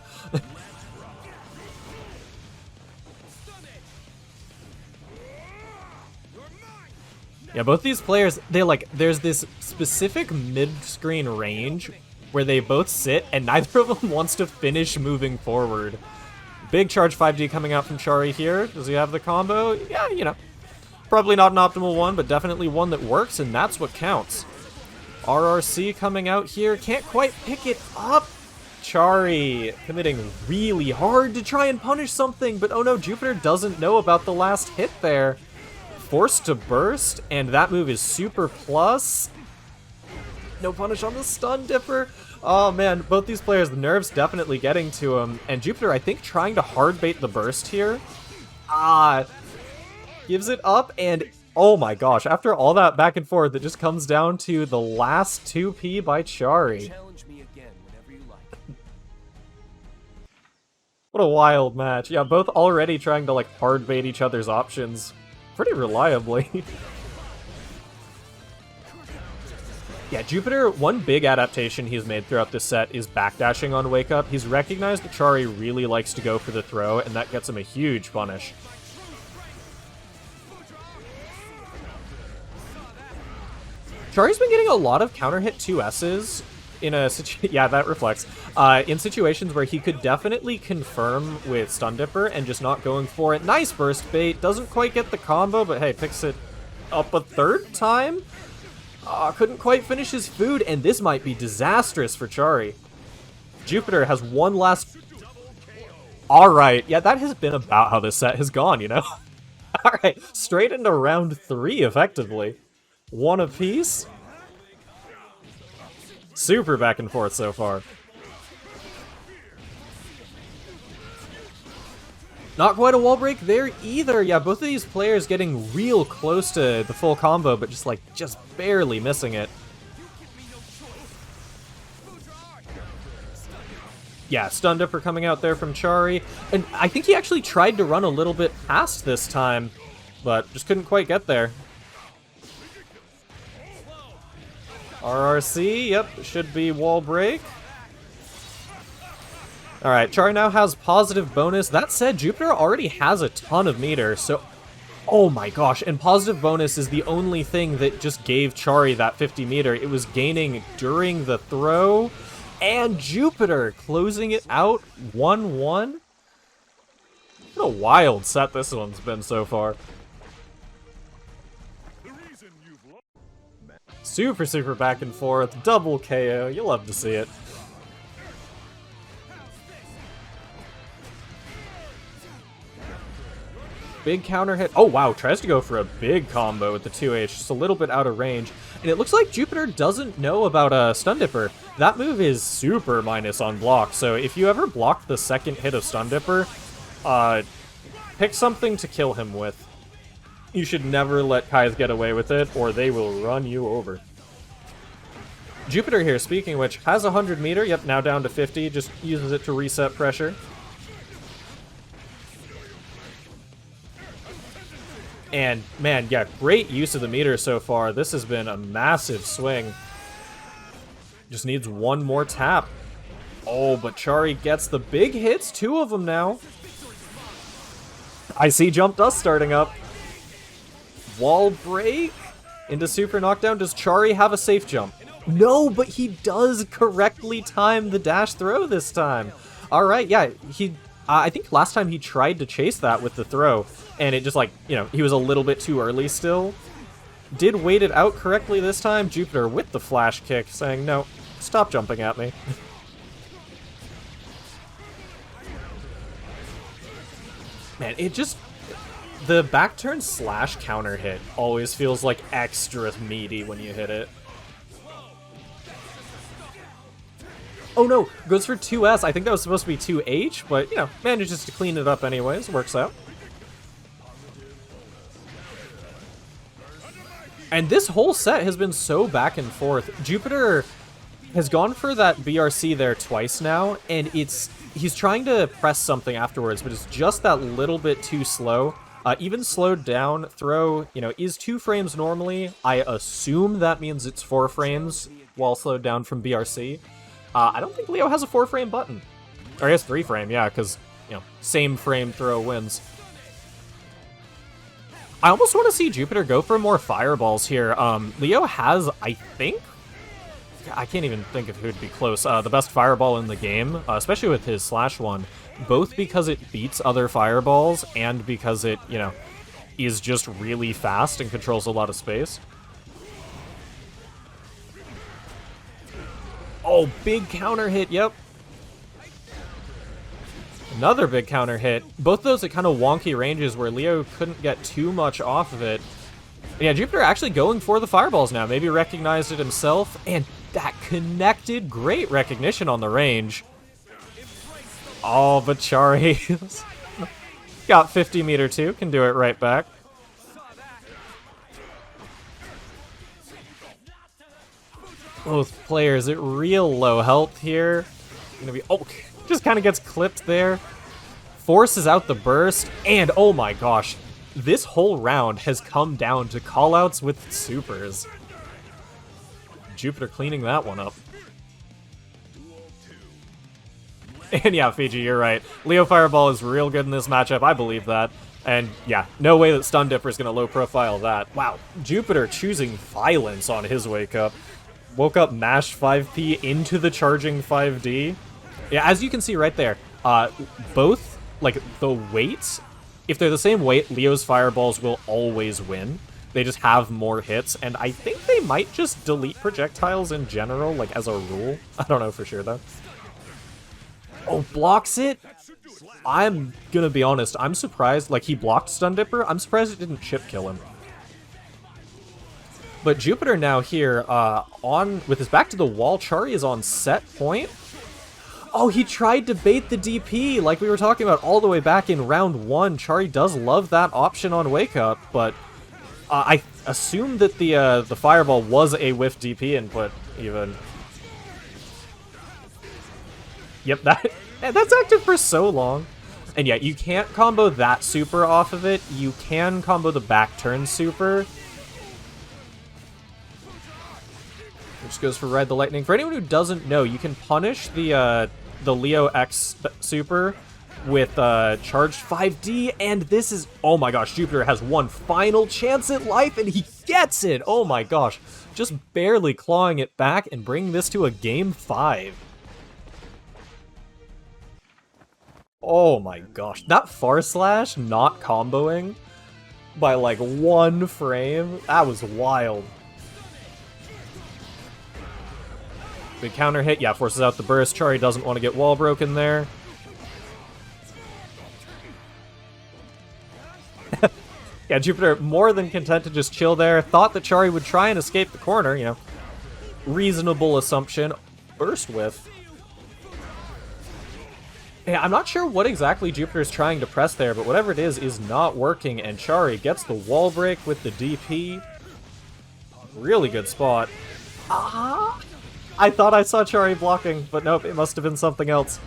Yeah, both these players, there's this specific mid-screen range where they both sit, and neither of them wants to finish moving forward. Big charge 5D coming out from Chary here. Does he have the combo? Yeah, you know. Probably not an optimal one, but definitely one that works, and that's what counts. RRC coming out here, can't quite pick it up. Chary committing really hard to try and punish something, but oh no, Jupiter doesn't know about the last hit there. Forced to burst, and that move is super plus. No punish on the stun dipper. Oh man, both these players, the nerves definitely getting to him, and Jupiter, I think, trying to hard bait the burst here. Gives it up, and oh my gosh, after all that back and forth, it just comes down to the last 2P by Chary. What a wild match. Yeah, both already trying to like hard bait each other's options pretty reliably. Yeah, Jupiter, one big adaptation he's made throughout this set is backdashing on Wake Up. He's recognized that Chary really likes to go for the throw, and that gets him a huge punish. Chary's been getting a lot of counter hit 2S's in a yeah, that reflects. In situations where he could definitely confirm with Stun Dipper and just not going for it. Nice burst bait, doesn't quite get the combo, but hey, picks it up a third time. Couldn't quite finish his food, and this might be disastrous for Chary. Jupiter has one last... Alright, yeah, that has been about how this set has gone, you know? Alright, straight into round 3, effectively. One apiece. Super back and forth so far. Not quite a wall break there either. Yeah, both of these players getting real close to the full combo, but just barely missing it. Yeah, Stun Dipper coming out there from Chary. And I think he actually tried to run a little bit past this time, but just couldn't quite get there. RRC, yep, should be wall break. Alright, Chary now has positive bonus. That said, Jupiter already has a ton of meter, so... Oh my gosh, and positive bonus is the only thing that just gave Chary that 50 meter. It was gaining during the throw, and Jupiter closing it out 1-1. What a wild set this one's been so far. Super back and forth, double KO, you love to see it. Big counter hit. Oh wow, tries to go for a big combo with the 2H, just a little bit out of range. And it looks like Jupiter doesn't know about Stun Dipper. That move is super minus on block, so if you ever block the second hit of Stun Dipper, pick something to kill him with. You should never let Kais get away with it, or they will run you over. Jupiter here, speaking of which, has 100 meter. Yep, now down to 50. Just uses it to reset pressure. And, man, yeah, great use of the meter so far. This has been a massive swing. Just needs one more tap. Oh, but Chary gets the big hits. 2 of them now. I see Jump Dust starting up. Wall break into super knockdown. Does Chary have a safe jump? No, but he does correctly time the dash throw this time. All right, yeah, I think last time he tried to chase that with the throw, and it just he was a little bit too early still. Did wait it out correctly this time. Jupiter with the flash kick saying, no, stop jumping at me. Man, the back turn slash counter hit always feels like extra meaty when you hit it. Oh no, goes for 2S. I think that was supposed to be 2H, but, manages to clean it up anyways. Works out. And this whole set has been so back and forth. Jupiter has gone for that BRC there twice now, and he's trying to press something afterwards, but it's just that little bit too slow. Even slowed down throw, is 2 frames normally. I assume that means it's 4 frames while slowed down from BRC. I don't think Leo has a 4-frame button. Or he has 3-frame, yeah, because, same frame throw wins. I almost want to see Jupiter go for more fireballs here. Leo has, I think, I can't even think of who would be close, the best fireball in the game, especially with his slash one, both because it beats other fireballs and because it, is just really fast and controls a lot of space. Oh, big counter hit, yep. Another big counter hit. Both those at kind of wonky ranges where Leo couldn't get too much off of it. But yeah, Jupiter actually going for the fireballs now. Maybe recognized it himself, and that connected. Great recognition on the range. Oh, but Chary got 50 meter too, can do it right back. Both players at real low health here. Gonna be, oh, just kind of gets clipped there. Forces out the burst, and oh my gosh, this whole round has come down to callouts with supers. Jupiter cleaning that one up. And yeah, Fiji, you're right. Leo Fireball is real good in this matchup, I believe that. And yeah, no way that Stun Dipper is going to low profile that. Wow, Jupiter choosing violence on his wake up. Woke up mashed 5P into the charging 5D. Yeah, as you can see right there, both, like, the weights, if they're the same weight, Leo's fireballs will always win. They just have more hits, and I think they might just delete projectiles in general, like, as a rule. I don't know for sure, though. Oh, blocks it? I'm gonna be honest, I'm surprised, like, he blocked Stun Dipper, I'm surprised it didn't chip kill him. But Jupiter now here, with his back to the wall, Chary is on set point. Oh, he tried to bait the DP, like we were talking about all the way back in round 1. Chary does love that option on Wake Up, but I assume that the Fireball was a whiff DP input, even. Yep, that's active for so long. And yeah, you can't combo that super off of it. You can combo the back turn super. Which goes for Ride the Lightning. For anyone who doesn't know, you can punish the Leo X super with charged 5D, and this is, oh my gosh, Jupiter has one final chance at life, and he gets it! Oh my gosh, just barely clawing it back and bringing this to a game 5. Oh my gosh, that far slash not comboing by like 1 frame, that was wild. Big counter hit, yeah, forces out the burst. Chary doesn't want to get wall broken there. Yeah, Jupiter more than content to just chill there. Thought that Chary would try and escape the corner, you know. Reasonable assumption. Burst whiff. Yeah, I'm not sure what exactly Jupiter's trying to press there, but whatever it is not working, and Chary gets the wall break with the DP. Really good spot. Ah! I thought I saw Chary blocking, but nope, it must have been something else.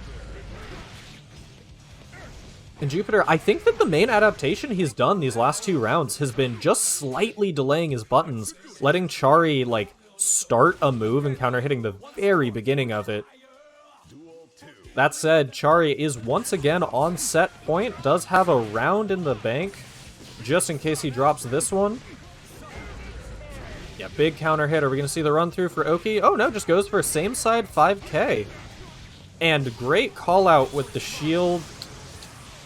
And Jupiter, I think that the main adaptation he's done these last 2 rounds has been just slightly delaying his buttons, letting Chary, like, start a move and counter hitting the very beginning of it. That said, Chary is once again on set point, does have a round in the bank, just in case he drops this one. Yeah, big counter hit. Are we going to see the run through for Oki? Oh no, just goes for same side 5k. And great call out with the shield.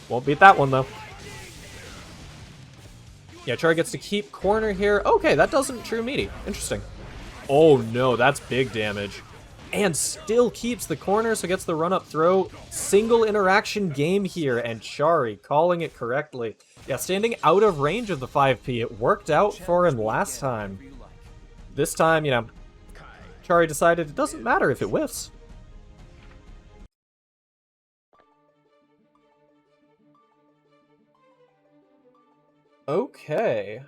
Won't beat that one though. Yeah, Chary gets to keep corner here. Okay, that doesn't true meaty. Interesting. Oh no, that's big damage. And still keeps the corner, so gets the run up throw. Single interaction game here, and Chary calling it correctly. Yeah, standing out of range of the 5p. It worked out for him last time. This time, you know, Chary decided it doesn't matter if it whiffs. Okay.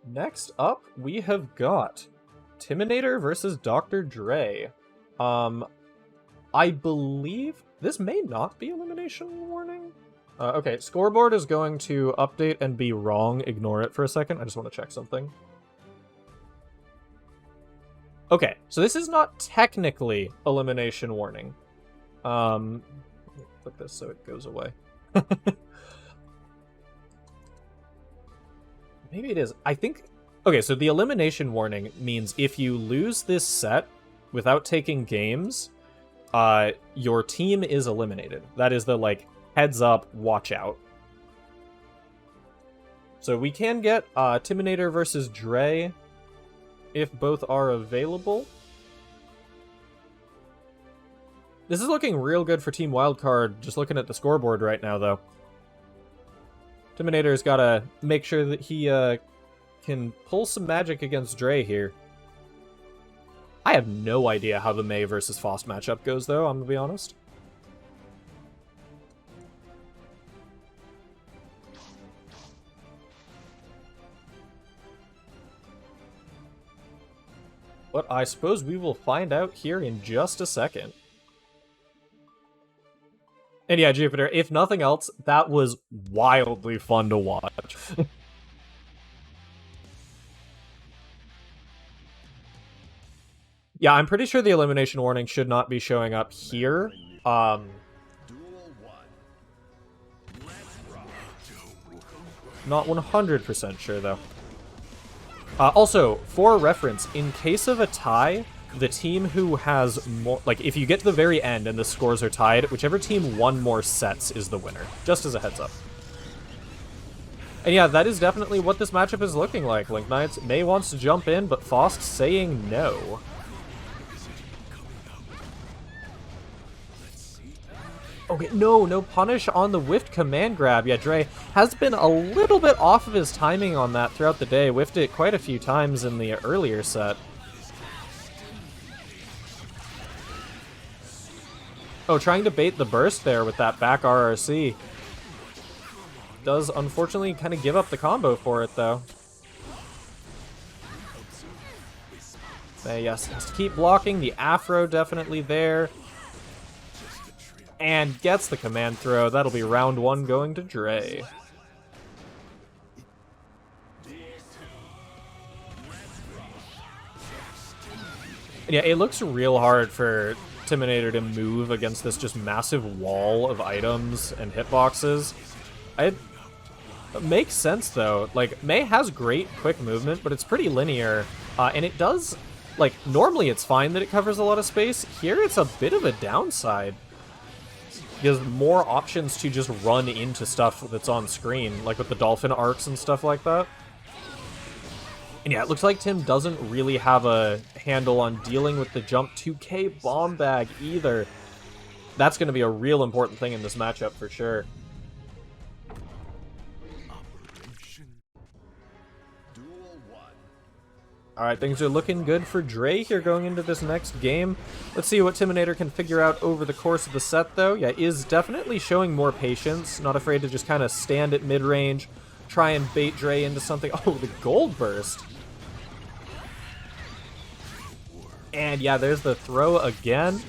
Next up, we have got Timinator versus Dr. Dre. I believe this may not be elimination warning. Okay, scoreboard is going to update and be wrong. Ignore it for a second. I just want to check something. Okay, so this is not technically elimination warning. Click this so it goes away. Maybe it is. I think... Okay, so the elimination warning means if you lose this set without taking games, your team is eliminated. That is the, like, heads up, watch out. So we can get Timinator versus Dre if both are available. This is looking real good for Team WildCard, just looking at the scoreboard right now, though. Timinator's got to make sure that he can pull some magic against Dre here. I have no idea how the Mei versus Fost matchup goes, though, I'm going to be honest. But I suppose we will find out here in just a second. And yeah, Jupiter, if nothing else, that was wildly fun to watch. Yeah, I'm pretty sure the elimination warning should not be showing up here. Not 100% sure, though. Also, for reference, in case of a tie, the team who has more... Like, if you get to the very end and the scores are tied, whichever team won more sets is the winner. Just as a heads up. And yeah, that is definitely what this matchup is looking like, Link Knights. Mei wants to jump in, but Fost saying no. Okay, no punish on the whiffed command grab. Yeah, Dre has been a little bit off of his timing on that throughout the day. Whiffed it quite a few times in the earlier set. Oh, trying to bait the burst there with that back RRC. Does unfortunately kind of give up the combo for it, though. Yes, has to keep blocking. The Afro definitely there. And gets the command throw. That'll be round one going to Dre. And yeah, it looks real hard for Timinator to move against this just massive wall of items and hitboxes. It makes sense, though. Like, Mei has great quick movement, but it's pretty linear. And it does... Like, normally it's fine that it covers a lot of space. Here it's a bit of a downside. Gives more options to just run into stuff that's on screen, like with the dolphin arcs and stuff like that. And yeah, it looks like Tim doesn't really have a handle on dealing with the jump 2K bomb bag either. That's going to be a real important thing in this matchup for sure. Alright, things are looking good for Dre here going into this next game. Let's see what Timinator can figure out over the course of the set, though. Yeah, is definitely showing more patience. Not afraid to just kind of stand at mid-range, try and bait Dre into something. Oh, the gold burst. And yeah, there's the throw again.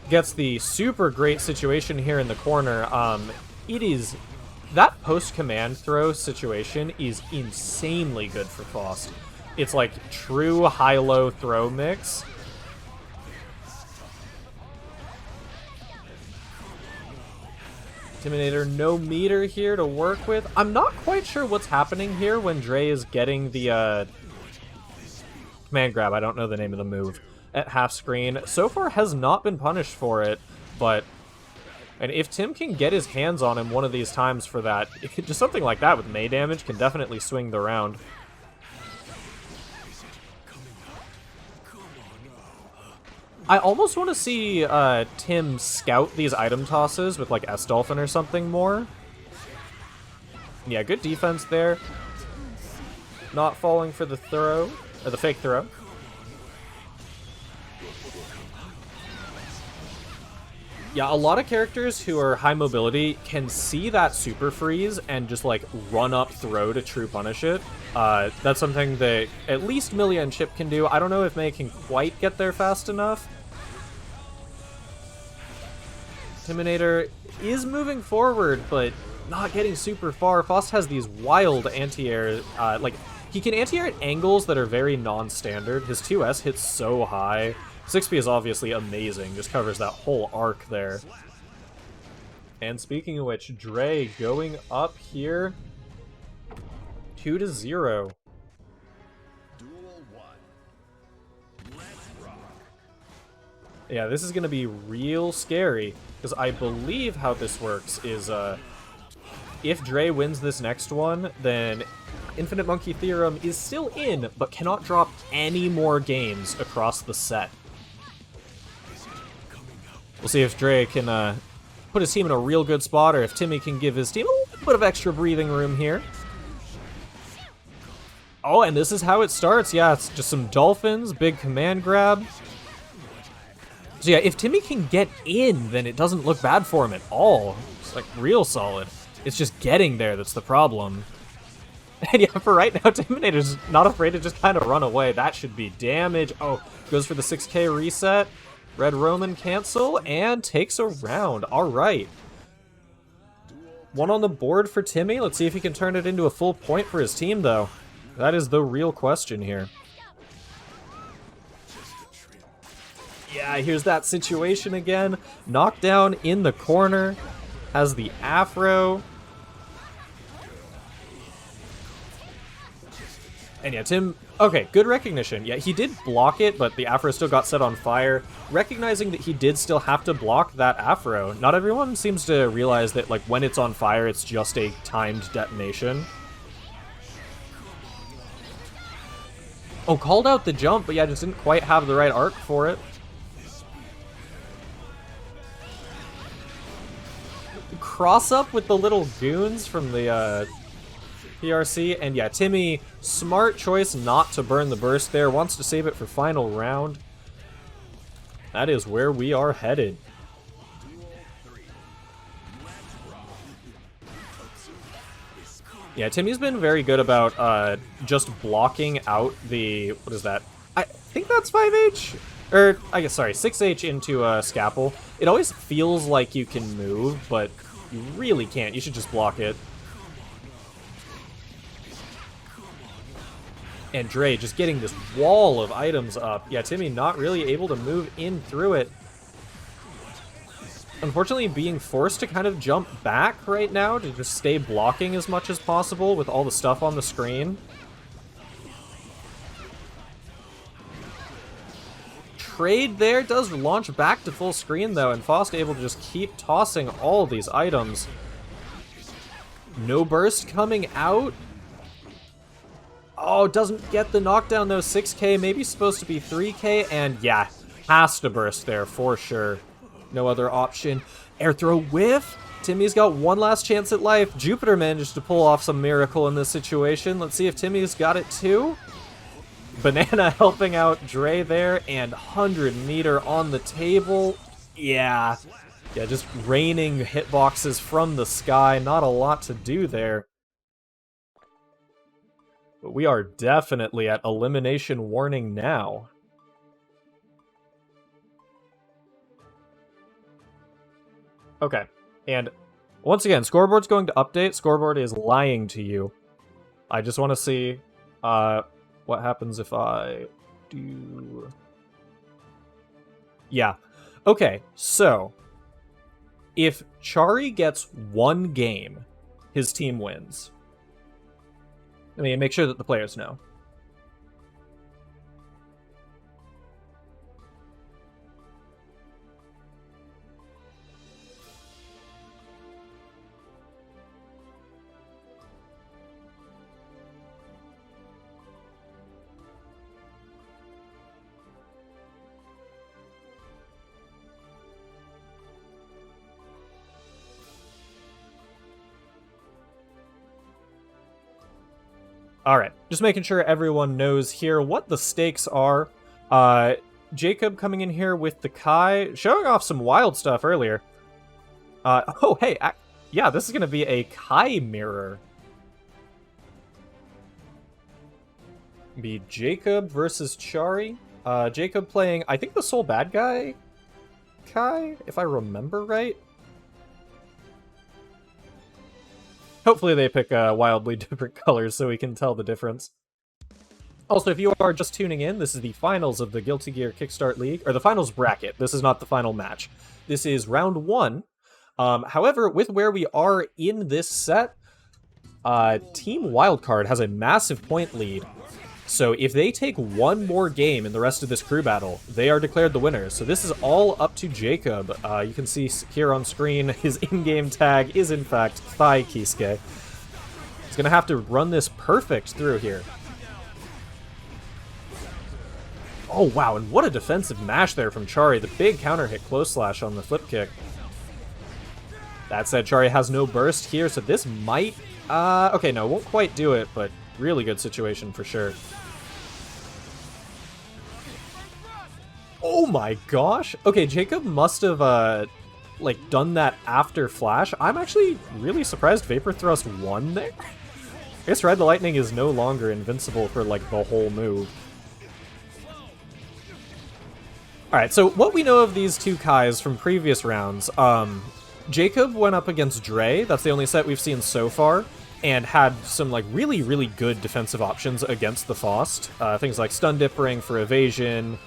Gets the super great situation here in the corner. It is... That post-command throw situation is insanely good for Fost. It's like true high-low throw mix. Timinator, no meter here to work with. I'm not quite sure what's happening here when Dre is getting the command grab. I don't know the name of the move at half screen. So far has not been punished for it, but... And if Tim can get his hands on him one of these times for that, just something like that with Mei damage can definitely swing the round. I almost want to see Tim scout these item tosses with like S-Dolphin or something more. Yeah, good defense there. Not falling for the throw, or the fake throw. Yeah, a lot of characters who are high mobility can see that super freeze and just like run up throw to true punish it. That's something that at least Millia and Chip can do. I don't know if Mei can quite get there fast enough. Timinator is moving forward, but not getting super far. Fost has these wild anti-air, like, he can anti-air at angles that are very non-standard. His 2S hits so high. 6P is obviously amazing, just covers that whole arc there. And speaking of which, Dre going up here, 2-0. Yeah, this is going to be real scary, because I believe how this works is, if Dre wins this next one, then Infinite Monkey Theorem is still in, but cannot drop any more games across the set. We'll see if Dre can put his team in a real good spot, or if Timmy can give his team a little bit of extra breathing room here. Oh, and this is how it starts. Yeah, it's just some dolphins, big command grab. So yeah, if Timmy can get in, then it doesn't look bad for him at all. It's like real solid. It's just getting there that's the problem. And yeah, for right now, Timinator's not afraid to just kind of run away. That should be damage. Oh, goes for the 6k reset. Red Roman cancel, and takes a round. All right. One on the board for Timmy. Let's see if he can turn it into a full point for his team, though. That is the real question here. Yeah, here's that situation again. Knockdown in the corner. Has the afro. And yeah, Tim... Okay, good recognition. Yeah, he did block it, but the afro still got set on fire. Recognizing that he did still have to block that afro. Not everyone seems to realize that, like, when it's on fire, it's just a timed detonation. Oh, called out the jump, but yeah, just didn't quite have the right arc for it. Cross up with the little goons from the PRC, and yeah, Timmy, smart choice not to burn the burst there, wants to save it for final round. That is where we are headed. Yeah, Timmy's been very good about just blocking out the, what is that? I think that's 5H? Or, I guess, sorry, 6H into Scalpel. It always feels like you can move, but you really can't. You should just block it. And Dre just getting this wall of items up. Yeah, Timmy not really able to move in through it. Unfortunately, being forced to kind of jump back right now to just stay blocking as much as possible with all the stuff on the screen. Trade there does launch back to full screen though, and Fost able to just keep tossing all these items. No burst coming out. Oh, doesn't get the knockdown though. 6k, maybe supposed to be 3k, and yeah, has to burst there for sure. No other option. Air throw whiff. Timmy's got one last chance at life. Jupiter managed to pull off some miracle in this situation. Let's see if Timmy's got it too. Banana helping out Dre there, and 100 meter on the table. Yeah, just raining hitboxes from the sky. Not a lot to do there. But we are definitely at elimination warning now. Okay, and once again, scoreboard's going to update. Scoreboard is lying to you. I just want to see what happens if I do... Yeah. Okay, so if Chary gets one game, his team wins. I mean, make sure that the players know. Alright, just making sure everyone knows here what the stakes are. Jacob coming in here with the Kai, showing off some wild stuff earlier. Oh, hey, yeah, this is going to be a Kai mirror. Be Jacob versus Chary. Jacob playing, I think, the sole bad guy Kai, if I remember right. Hopefully they pick wildly different colors so we can tell the difference. Also, if you are just tuning in, this is the finals of the Guilty Gear Kickstart League, or the finals bracket. This is not the final match. This is round 1. However, with where we are in this set, Team WildCard has a massive point lead. So if they take one more game in the rest of this crew battle, they are declared the winners. So this is all up to Jacob. You can see here on screen, his in-game tag is in fact Thigh Kisuke. He's gonna have to run this perfect through here. Oh, wow, and what a defensive mash there from Chary. The big counter hit close slash on the flip kick. That said, Chary has no burst here, so this might... okay, no, won't quite do it, but really good situation for sure. Oh my gosh! Okay, Jacob must have, like, done that after Flash. I'm actually really surprised Vapor Thrust won there. I guess Ride the Lightning is no longer invincible for, like, the whole move. Alright, so what we know of these two Kais from previous rounds, Jacob went up against Dre, that's the only set we've seen so far, and had some, like, really, really good defensive options against the Fost. Things like Stun Dippering for evasion,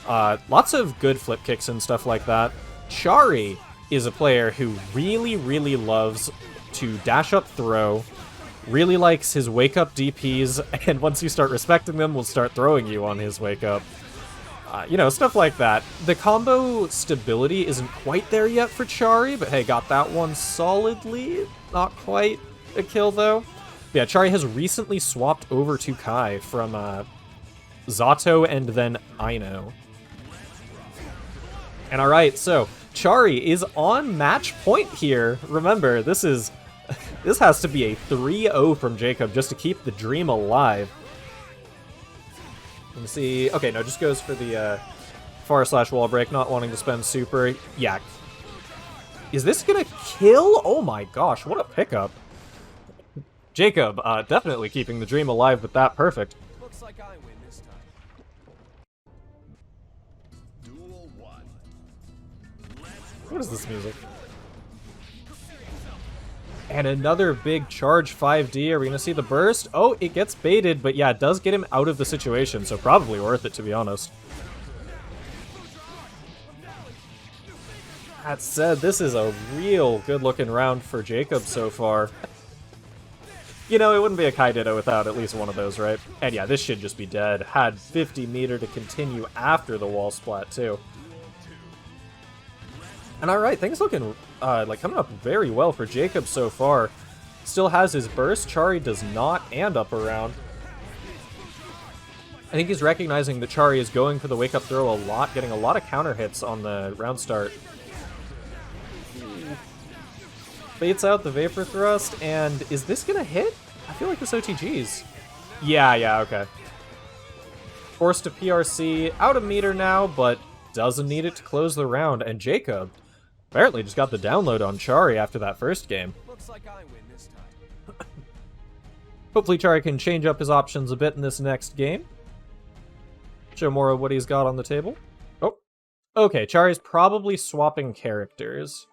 lots of good flip kicks and stuff like that. Chary is a player who really, really loves to dash up throw, really likes his wake-up DPs, and once you start respecting them, will start throwing you on his wake-up. You know, stuff like that. The combo stability isn't quite there yet for Chary, but hey, got that one solidly. Not quite a kill, though. But yeah, Chary has recently swapped over to Kai from Zato and then Aino. And alright, so Chary is on match point here. Remember, this has to be a 3-0 from Jacob just to keep the dream alive. Let me see. Okay, no, just goes for the far slash wall break, not wanting to spend super. Yeah. Is this gonna kill? Oh my gosh, what a pickup. Jacob, definitely keeping the dream alive with that. Perfect. Looks like I win this time. Duel 1. What is this music? And another big charge 5D. Are we going to see the burst? Oh, it gets baited, but yeah, it does get him out of the situation, so probably worth it, to be honest. That said, this is a real good-looking round for Jacob so far. You know, it wouldn't be a Kai Ditto without at least one of those, right? And yeah, this should just be dead. Had 50 meter to continue after the wall splat, too. And alright, things looking, like, coming up very well for Jacob so far. Still has his burst, Chary does not, and up around. I think he's recognizing that Chary is going for the wake-up throw a lot, getting a lot of counter hits on the round start. Baits out the Vapor Thrust, and is this gonna hit? I feel like this OTG's. Yeah, okay. Forced to PRC, out of meter now, but doesn't need it to close the round, and Jacob apparently just got the download on Chary after that first game. Looks like I win this time. Hopefully Chary can change up his options a bit in this next game. Show more of what he's got on the table. Oh, okay, Chary's probably swapping characters.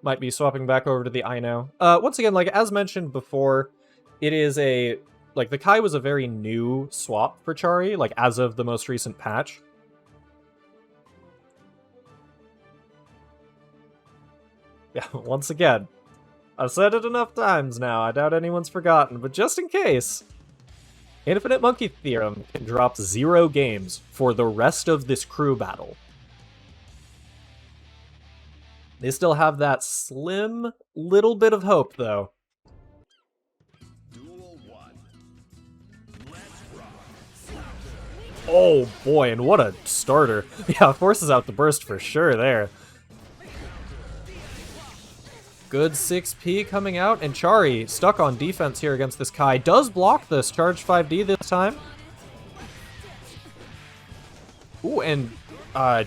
Might be swapping back over to the Aino. Once again, like, as mentioned before, it is a... Like, the Kai was a very new swap for Chary, like, as of the most recent patch. Yeah, once again, I've said it enough times now, I doubt anyone's forgotten, but just in case, Infinite Monkey Theorem can drop 0 games for the rest of this crew battle. They still have that slim little bit of hope, though. Duel 1. Oh boy, and what a starter. Yeah, forces out the burst for sure there. Good 6P coming out, and Chary stuck on defense here against this Kai. Does block this charge 5D this time. Ooh, and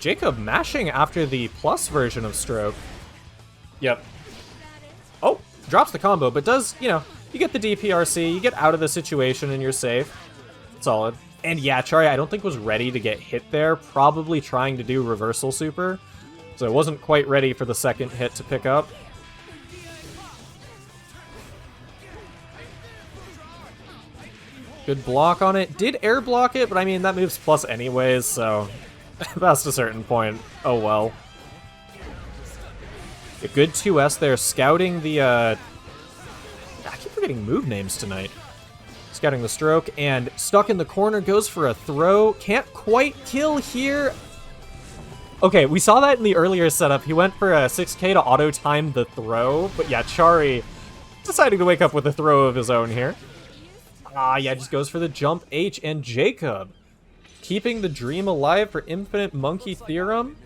Jacob mashing after the plus version of Stroke. Yep. Oh, drops the combo, but does, you know, you get the DPRC, you get out of the situation, and you're safe. Solid. And yeah, Chary, I don't think was ready to get hit there, probably trying to do reversal super. So it wasn't quite ready for the second hit to pick up. Good block on it. Did air block it, but I mean, that moves plus anyways, so past a certain point, oh well. A good 2S there, scouting the, I keep forgetting move names tonight. Scouting the stroke, and stuck in the corner, goes for a throw. Can't quite kill here. Okay, we saw that in the earlier setup. He went for a 6K to auto-time the throw, but yeah, Chary deciding to wake up with a throw of his own here. Ah, yeah, just goes for the jump H, and Jacob keeping the dream alive for Infinite Monkey Theorem,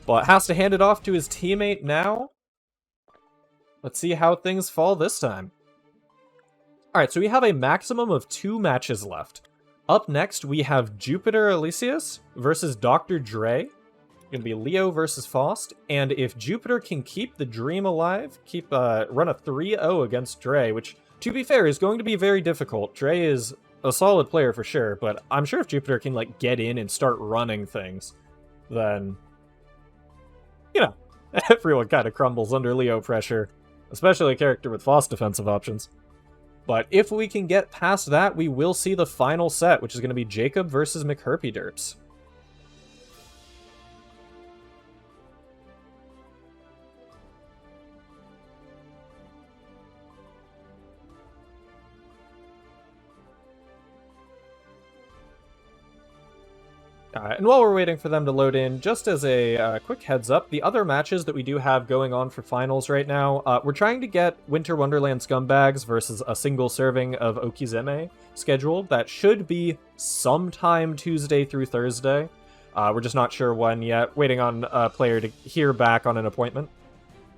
but has to hand it off to his teammate now. Let's see how things fall this time. Alright, so we have a maximum of 2 matches left. Up next, we have Jupiter Elysius versus Dr. Dre. Gonna be Leo versus Fost, and if Jupiter can keep the dream alive, run a 3-0 against Dre, which, to be fair, is going to be very difficult. Dre is a solid player for sure, but I'm sure if Jupiter can, like, get in and start running things, then, you know, everyone kind of crumbles under Leo pressure, especially a character with Fost defensive options. But if we can get past that, we will see the final set, which is going to be Jacob versus Mcherpie Derps. And while we're waiting for them to load in, just as a quick heads up, the other matches that we do have going on for finals right now, we're trying to get Winter Wonderland Scumbags versus a single serving of Okizeme scheduled. That should be sometime Tuesday through Thursday. We're just not sure when yet, waiting on a player to hear back on an appointment.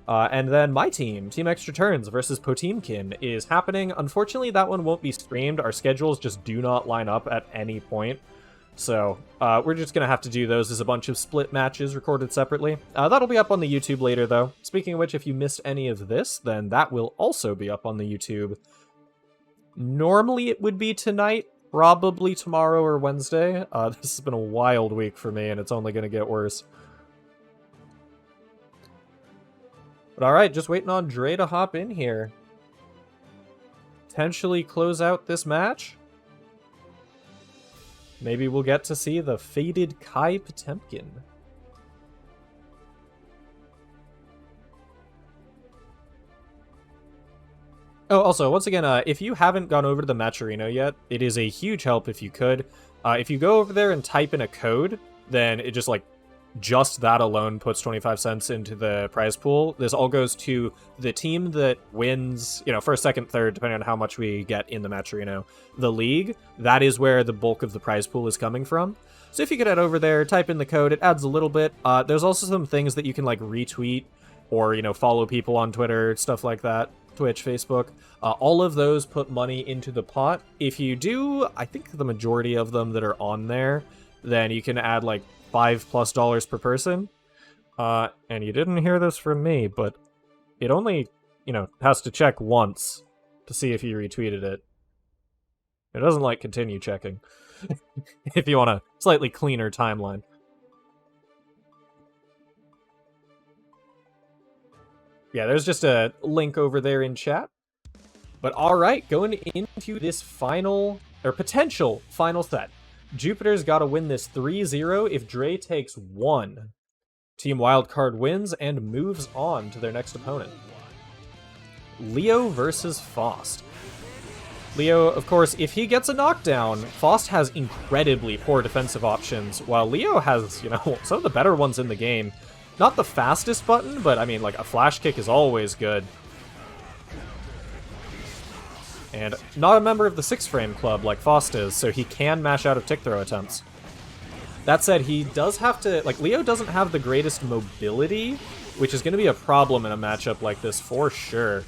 And then my team, Team Extra Turns versus Potemkin, is happening. Unfortunately, that one won't be streamed. Our schedules just do not line up at any point. So, we're just going to have to do those as a bunch of split matches recorded separately. That'll be up on the YouTube later, though. Speaking of which, if you missed any of this, then that will also be up on the YouTube. Normally it would be tonight, probably tomorrow or Wednesday. This has been a wild week for me, and it's only going to get worse. But alright, just waiting on Dre to hop in here. Potentially close out this match. Maybe we'll get to see the faded Kai Potemkin. Oh, also, once again, if you haven't gone over to the Mcherpie yet, it is a huge help if you could. If you go over there and type in a code, then it just that alone puts 25 cents into the prize pool. This all goes to the team that wins, first, second, third, depending on how much we get in the Mcherpie. The league, that is where the bulk of the prize pool is coming from. So if you could head over there, type in the code, it adds a little bit. There's also some things that you can retweet or, follow people on Twitter, stuff like that. Twitch, Facebook. All of those put money into the pot. If you do, I think the majority of them that are on there, then you can add $5+ per person. And you didn't hear this from me, but it only, has to check once to see if you retweeted it. It doesn't continue checking. If you want a slightly cleaner timeline. Yeah, there's just a link over there in chat. But alright, going into this potential final set. Jupiter's got to win this 3-0 if Dre takes 1. Team WildCard wins and moves on to their next opponent. Leo versus Fost. Leo, of course, if he gets a knockdown, Fost has incredibly poor defensive options, while Leo has, some of the better ones in the game. Not the fastest button, but I mean, a flash kick is always good. And not a member of the 6-frame club like Fost is, so he can mash out of tick throw attempts. That said, he does have to, Leo doesn't have the greatest mobility, which is going to be a problem in a matchup like this for sure.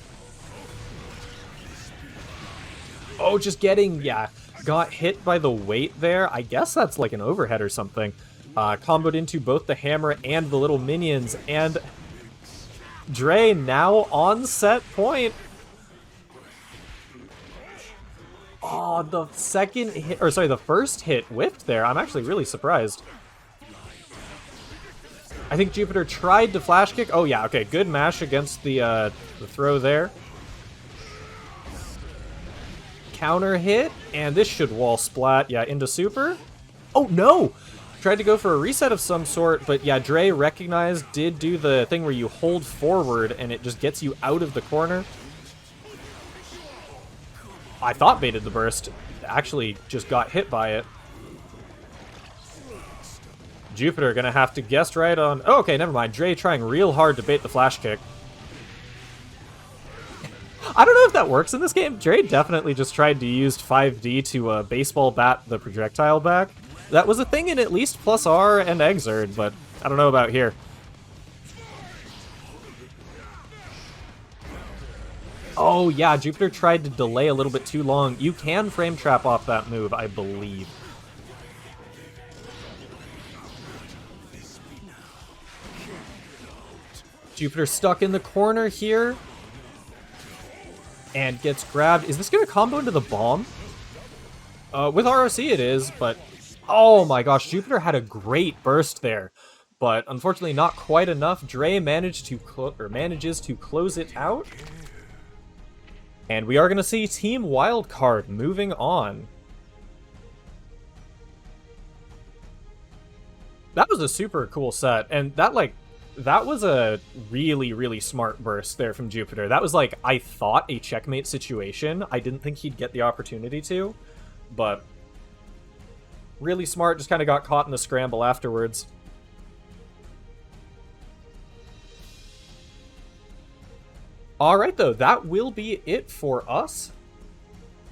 Oh, just got hit by the weight there. I guess that's an overhead or something. Comboed into both the hammer and the little minions, and Dre now on set point. Oh, the first hit whiffed there. I'm actually really surprised. I think Jupiter tried to flash kick. Oh yeah, okay, good mash against the throw there. Counter hit, and this should wall splat, into super. Oh no! Tried to go for a reset of some sort, but yeah, Dre recognized, did do the thing where you hold forward and it just gets you out of the corner. I thought baited the burst, actually just got hit by it. Jupiter gonna have to guess right on... Oh, okay, never mind. Dre trying real hard to bait the flash kick. I don't know if that works in this game. Dre definitely just tried to use 5D to baseball bat the projectile back, That was a thing in at least Plus R and Exerd, but I don't know about here. Oh yeah, Jupiter tried to delay a little bit too long. You can frame trap off that move, I believe. Jupiter stuck in the corner here. And gets grabbed. Is this going to combo into the bomb? With ROC it is, but... Oh my gosh, Jupiter had a great burst there. But unfortunately not quite enough. Dre manages to close it out. And we are going to see Team WildCard moving on. That was a super cool set, and that was a really, really smart burst there from Jupiter. That was like, I thought a checkmate situation. I didn't think he'd get the opportunity to, but really smart, just kind of got caught in the scramble afterwards. Alright though, that will be it for us.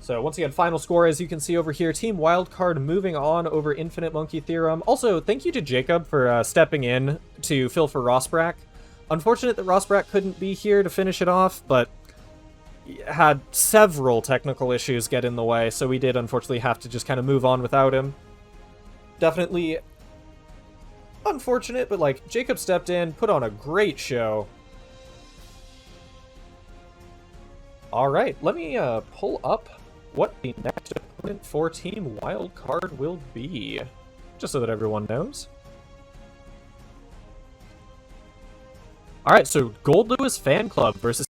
So once again, final score, as you can see over here, Team WildCard moving on over Infinite Monkey Theorem. Also, thank you to Jacob for stepping in to fill for Rosbrack. Unfortunate that Rosbrack couldn't be here to finish it off, but had several technical issues get in the way, so we did unfortunately have to just kind of move on without him. Definitely unfortunate, but like, Jacob stepped in, put on a great show. Alright, let me pull up what the next opponent for Team WildCard will be, just so that everyone knows. Alright, so Gold Lewis Fan Club versus